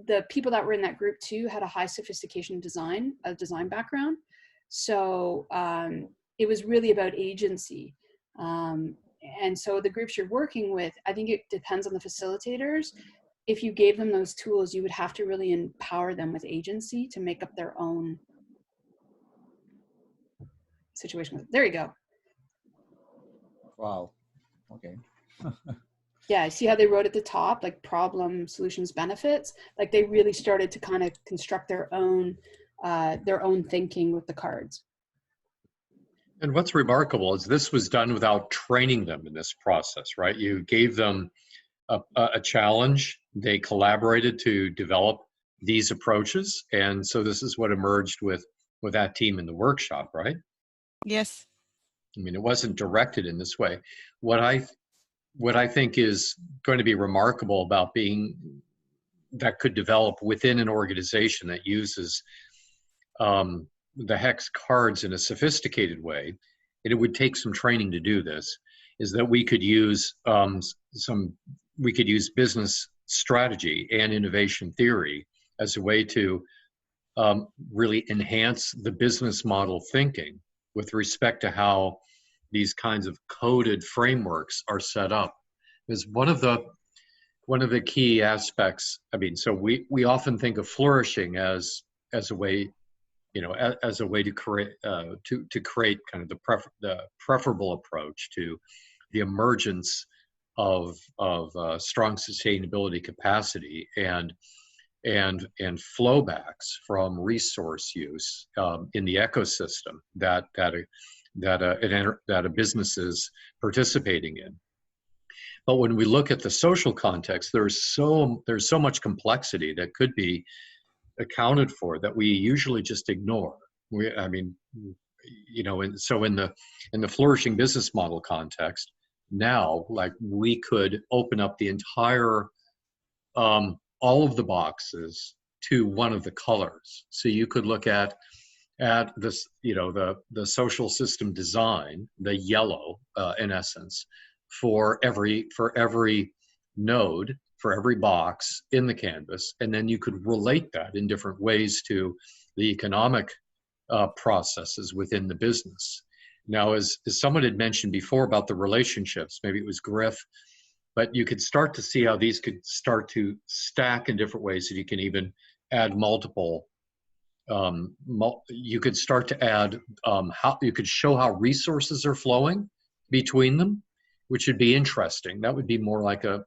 the people that were in that group too had a high sophistication design background. So it was really about agency. And so the groups you're working with, I think it depends on the facilitators. If you gave them those tools, you would have to really empower them with agency to make up their own situation. There you go. Wow. Okay. Yeah, see how they wrote at the top, like problem, solutions, benefits? Like they really started to kind of construct their own thinking with the cards. And what's remarkable is this was done without training them in this process, right? You gave them a challenge. They collaborated to develop these approaches. And so this is what emerged with that team in the workshop, right? Yes. I mean, it wasn't directed in this way. What I think is going to be remarkable about being that could develop within an organization that uses the hex cards in a sophisticated way, and it would take some training to do this, is that we could use business strategy and innovation theory as a way to really enhance the business model thinking with respect to how these kinds of coded frameworks are set up. Is one of the key aspects. I mean, so we often think of flourishing as a way, as a way to create kind of the preferable approach to the emergence of strong sustainability capacity and flowbacks from resource use in the ecosystem that a business is participating in. But when we look at the social context, there's so much complexity that could be accounted for that we usually just ignore. And so in the flourishing business model context, now, like, we could open up the entire all of the boxes to one of the colors. So you could look at this, the social system design, the yellow in essence, for every node, for every box in the canvas, and then you could relate that in different ways to the economic processes within the business. Now, as someone had mentioned before about the relationships, maybe it was Griff, but you could start to see how these could start to stack in different ways, that you can even add multiple. You could start to add how you could show how resources are flowing between them, which would be interesting. That would be more like a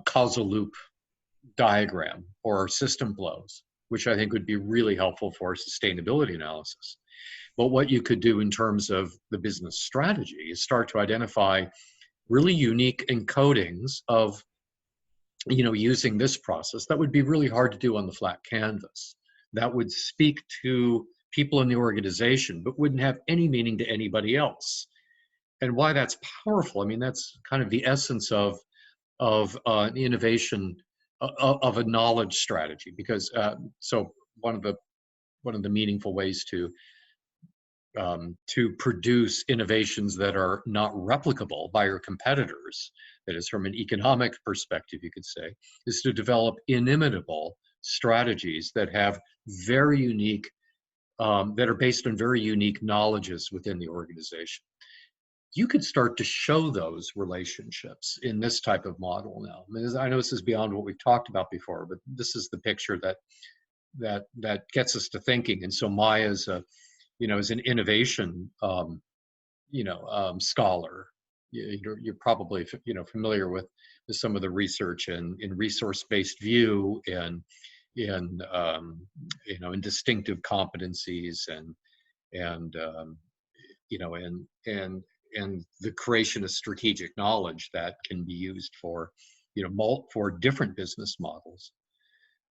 causal loop diagram or system flows, which I think would be really helpful for sustainability analysis. But what you could do in terms of the business strategy is start to identify really unique encodings of, using this process that would be really hard to do on the flat canvas, that would speak to people in the organization but wouldn't have any meaning to anybody else. And why that's powerful, I mean, that's kind of the essence of innovation, of a knowledge strategy, because so one of the meaningful ways to produce innovations that are not replicable by your competitors, that is, from an economic perspective, you could say, is to develop inimitable strategies that have very unique, that are based on very unique knowledges within the organization. You could start to show those relationships in this type of model now. I know this is beyond what we've talked about before, but this is the picture that gets us to thinking. And so Maya is is an innovation, scholar. You're probably familiar with some of the research in resource-based view and in distinctive competencies and the creation of strategic knowledge that can be used for different business models.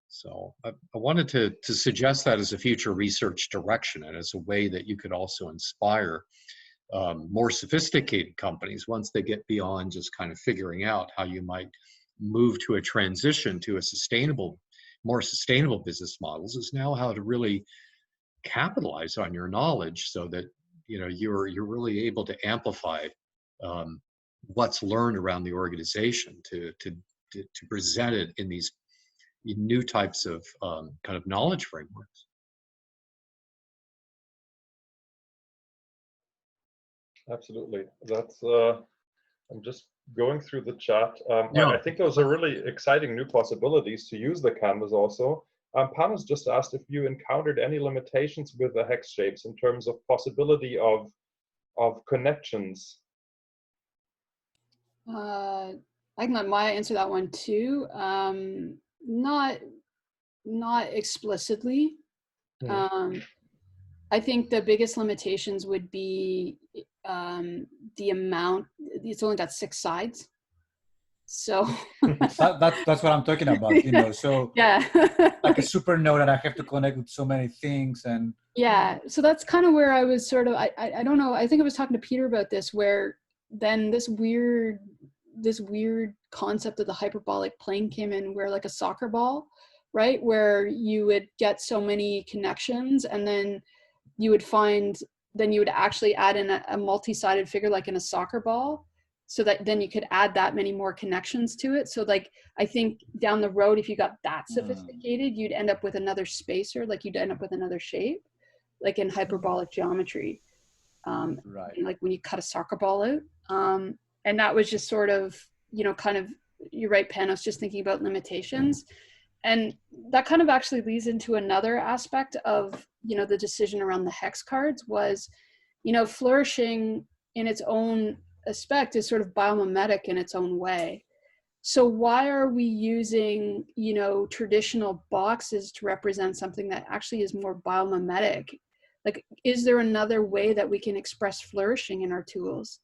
So I wanted to suggest that as a future research direction, and as a way that you could also inspire more sophisticated companies, once they get beyond just kind of figuring out how you might move to a transition to a more sustainable business models, is now how to really capitalize on your knowledge so that you're really able to amplify what's learned around the organization to present it in these new types of kind of knowledge frameworks. Absolutely. That's I'm just going through the chat. Yeah. I think those are really exciting new possibilities to use the canvas also. Panos just asked if you encountered any limitations with the hex shapes in terms of possibility of connections. I can let Maya answer that one too. Not explicitly. I think the biggest limitations would be the amount. It's only got 6 sides. So that's what I'm talking about, so yeah. like a super node that I have to connect with so many things. And yeah, so that's kind of where I was sort of, I don't know, I think I was talking to Peter about this, where then this weird concept of the hyperbolic plane came in, where like a soccer ball, right, where you would get so many connections, and then you would actually add in a multi-sided figure like in a soccer ball, so that then you could add that many more connections to it. So like, I think down the road, if you got that sophisticated, you'd end up with another spacer, like you'd end up with another shape, like in hyperbolic geometry, right. like when you cut a soccer ball out. And that was just sort of, kind of, you're right, Pan, I was just thinking about limitations. And that kind of actually leads into another aspect of, the decision around the hex cards was, flourishing in its own aspect is sort of biomimetic in its own way. So why are we using, traditional boxes to represent something that actually is more biomimetic? Like, is there another way that we can express flourishing in our tools?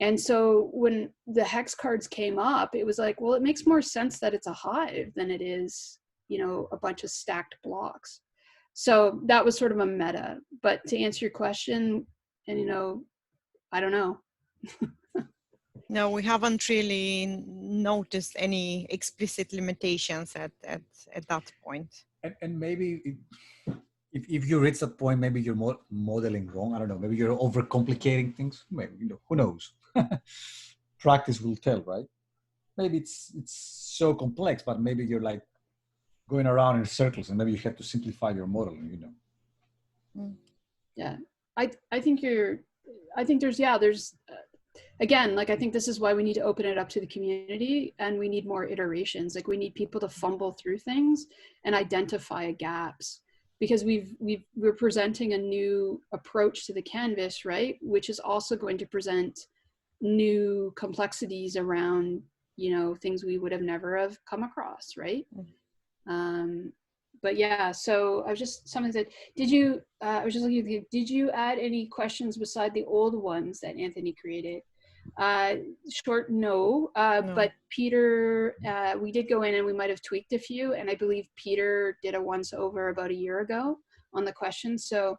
And so when the hex cards came up, it was like, well, it makes more sense that it's a hive than it is, a bunch of stacked blocks. So that was sort of a meta. But to answer your question, and, I don't know. No, we haven't really noticed any explicit limitations at that point. And maybe if you reach that point, maybe you're modeling wrong. I don't know. Maybe you're overcomplicating things. Maybe, who knows? Practice will tell, right? Maybe it's so complex, but maybe you're like going around in circles, and maybe you have to simplify your model. Yeah, I think there's again, like, I think this is why we need to open it up to the community, and we need more iterations. Like, we need people to fumble through things and identify gaps, because we're presenting a new approach to the canvas, right? Which is also going to present new complexities around, things we would have never have come across, right? But yeah, so I was just, something that, I was just looking at did you add any questions beside the old ones that Anthony created? Short, no. But Peter, we did go in and we might have tweaked a few, and I believe Peter did a once over about a year ago on the questions. So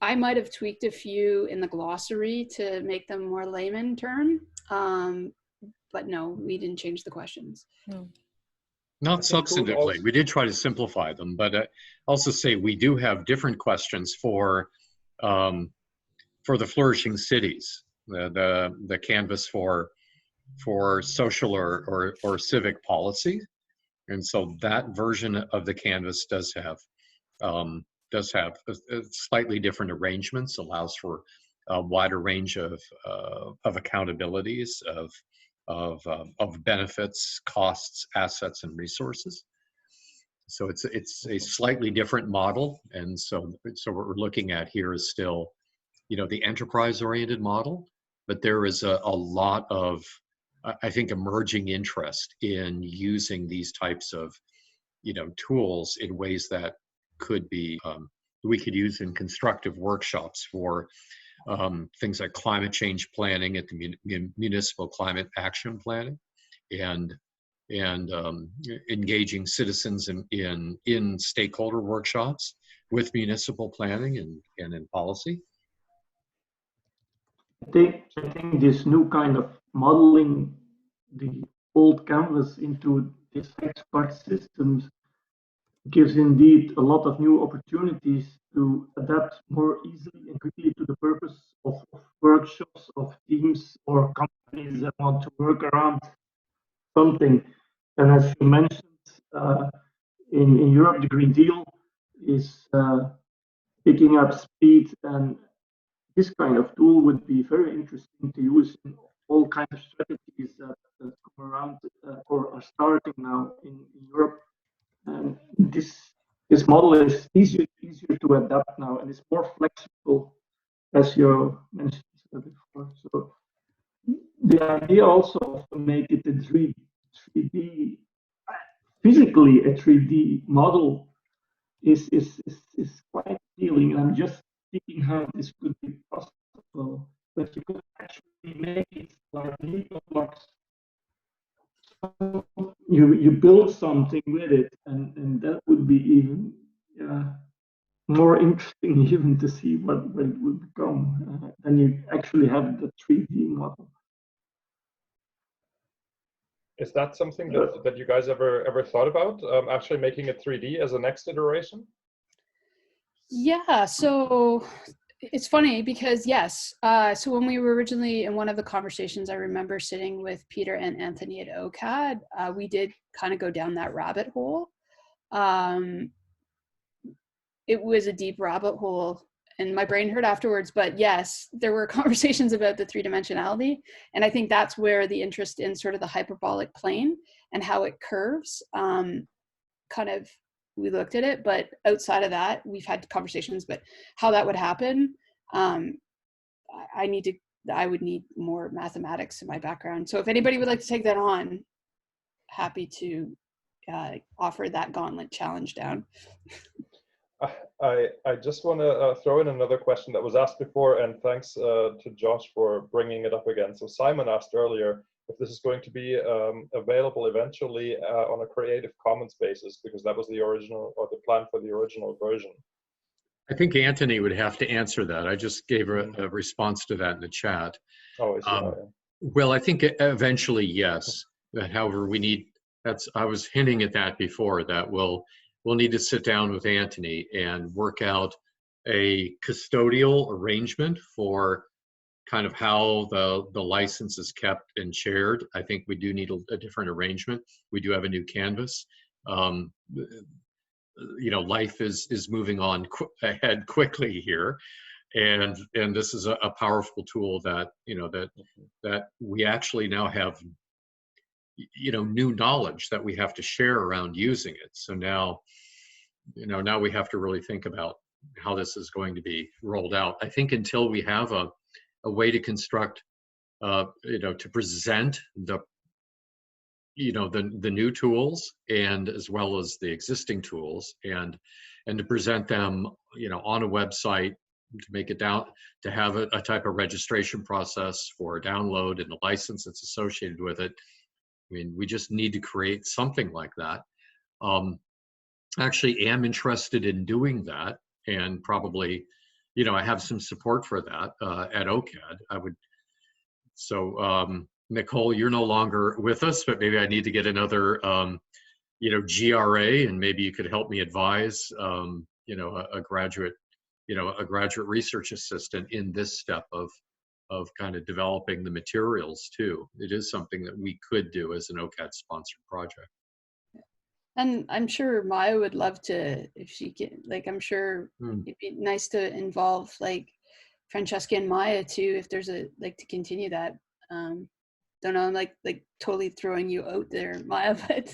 I might have tweaked a few in the glossary to make them more layman term. But no, we didn't change the questions. No. Not substantively. We did try to simplify them, but also say we do have different questions for the flourishing cities, the canvas for social or civic policy, and so that version of the canvas does have slightly different arrangements, allows for a wider range of accountabilities, of benefits, costs, assets, and resources. So it's a slightly different model, and so what we're looking at here is still, the enterprise-oriented model, but there is a lot of, I think, emerging interest in using these types of, tools in ways that could be we could use in constructive workshops for things like climate change planning at the municipal climate action planning, and engaging citizens in stakeholder workshops with municipal planning and in policy. I think this new kind of modeling the old canvas into these expert systems gives indeed a lot of new opportunities to adapt more easily and quickly to the purpose of workshops, of teams or companies that want to work around something. And as you mentioned, in Europe, the Green Deal is picking up speed, and this kind of tool would be very interesting to use in all kinds of strategies that come around or are starting now in Europe. And this model is easier to adapt now, and it's more flexible, as you mentioned before. So the idea also to make it a 3D, physically a 3D model is quite appealing. And I'm just thinking how this could be possible, but you could actually make it like Lego blocks. So you build something with it, and that would be even more interesting even to see what it would become. Then you actually have the 3D model. Is that something that you guys ever thought about, actually making it 3D as a next iteration? Yeah, so it's funny because yes, so when we were originally in one of the conversations, I remember sitting with Peter and Anthony at OCAD, we did kind of go down that rabbit hole. It was a deep rabbit hole and my brain hurt afterwards, but yes, there were conversations about the three-dimensionality. And I think that's where the interest in sort of the hyperbolic plane and how it curves, kind of, we looked at it, but outside of that, we've had conversations, but how that would happen, I would need more mathematics in my background. So if anybody would like to take that on, happy to offer that gauntlet challenge down. I just want to throw in another question that was asked before, and thanks to Josh for bringing it up again. So Simon asked earlier if this is going to be available eventually on a Creative Commons basis, because that was the original, or the plan for the original version. I think Anthony would have to answer that. I just gave a response to that in the chat. Oh, I see. Well, I think eventually, yes. However, we need, I was hinting at that before, that we'll need to sit down with Anthony and work out a custodial arrangement for kind of how the license is kept and shared. I think we do need a different arrangement. We do have a new canvas. You know, life is moving on ahead quickly here, and this is a powerful tool that, you know, that we actually now have, you know, new knowledge that we have to share around using it. So now, you know, now we have to really think about how this is going to be rolled out. I think until we have a way to construct, you know, to present the, you know, the new tools, and as well as the existing tools, and to present them, you know, on a website, to make it down, to have a type of registration process for download and the license that's associated with it. I mean, we just need to create something like that. Actually am interested in doing that, and probably, you know, I have some support for that at OCAD. I would, so Nicole, you're no longer with us, but maybe I need to get another, you know, GRA, and maybe you could help me advise, you know, a graduate research assistant in this step of kind of developing the materials too. It is something that we could do as an OCAD sponsored project. And I'm sure Maya would love to, if she can, like, I'm sure it'd be nice to involve like Francesca and Maya too, if there's a, like, to continue that. Don't know, I'm like totally throwing you out there, Maya, but.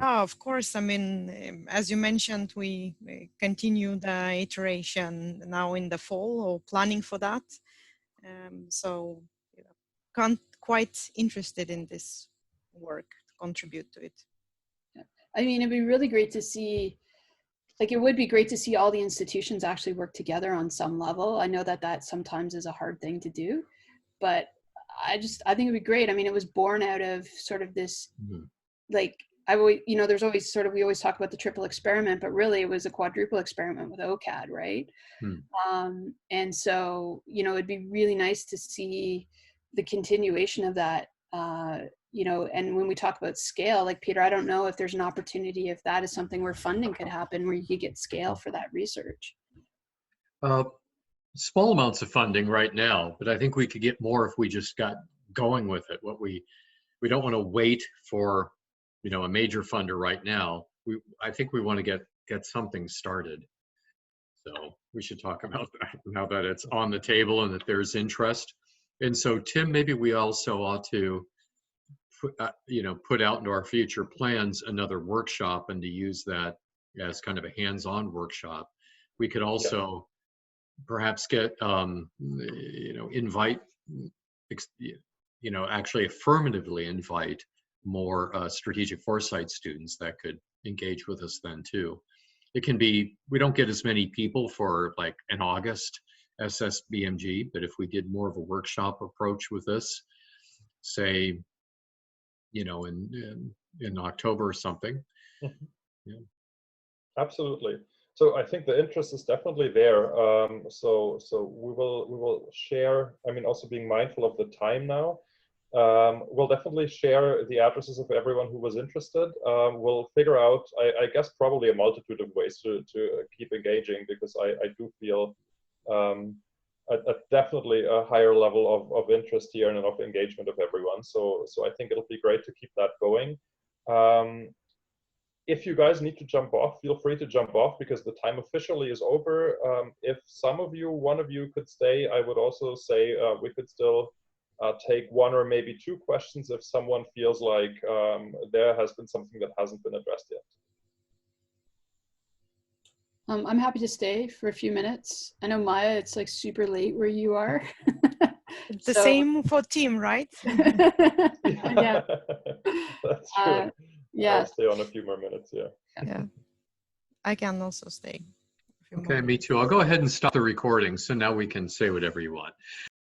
Oh, of course. I mean, as you mentioned, we continue the iteration now in the fall, or planning for that. So, you know, quite interested in this work, to contribute to it. I mean, it'd be really great to see, like, it would be great to see all the institutions actually work together on some level. I know that sometimes is a hard thing to do, but I think it'd be great. I mean, it was born out of sort of this, like, you know, there's always sort of, we always talk about the triple experiment, but really it was a quadruple experiment with OCAD, right? And so, you know, it'd be really nice to see the continuation of that, you know, and when we talk about scale, like, Peter, I don't know if there's an opportunity, if that is something where funding could happen, where you could get scale for that research. Small amounts of funding right now, but I think we could get more if we just got going with it. We don't want to wait for, you know, a major funder right now. I think we want to get something started. So we should talk about that now that it's on the table and that there's interest. And so, Tim, maybe we also ought to put out into our future plans another workshop, and to use that as kind of a hands-on workshop. We could also perhaps get, invite, actually affirmatively invite more strategic foresight students that could engage with us then too. It can be, we don't get as many people for like an August SSBMG, but if we did more of a workshop approach with this, say, you know, in October or something. Yeah. Absolutely. So I think the interest is definitely there. So we will share. I mean, also being mindful of the time now. We'll definitely share the addresses of everyone who was interested. We'll figure out, I guess, probably a multitude of ways to keep engaging, because I do feel definitely a higher level of interest here and of engagement of everyone. So I think it'll be great to keep that going. If you guys need to jump off, feel free to jump off, because the time officially is over. If some of you, one of you could stay, I would also say we could still take one or maybe two questions if someone feels like there has been something that hasn't been addressed yet. I'm happy to stay for a few minutes. I know, Maya, it's like super late where you are. The same for Tim, right? Yeah. That's true. Yeah. I'll stay on a few more minutes, yeah. Yeah, I can also stay. Okay, me too. I'll go ahead and stop the recording, so now we can say whatever you want.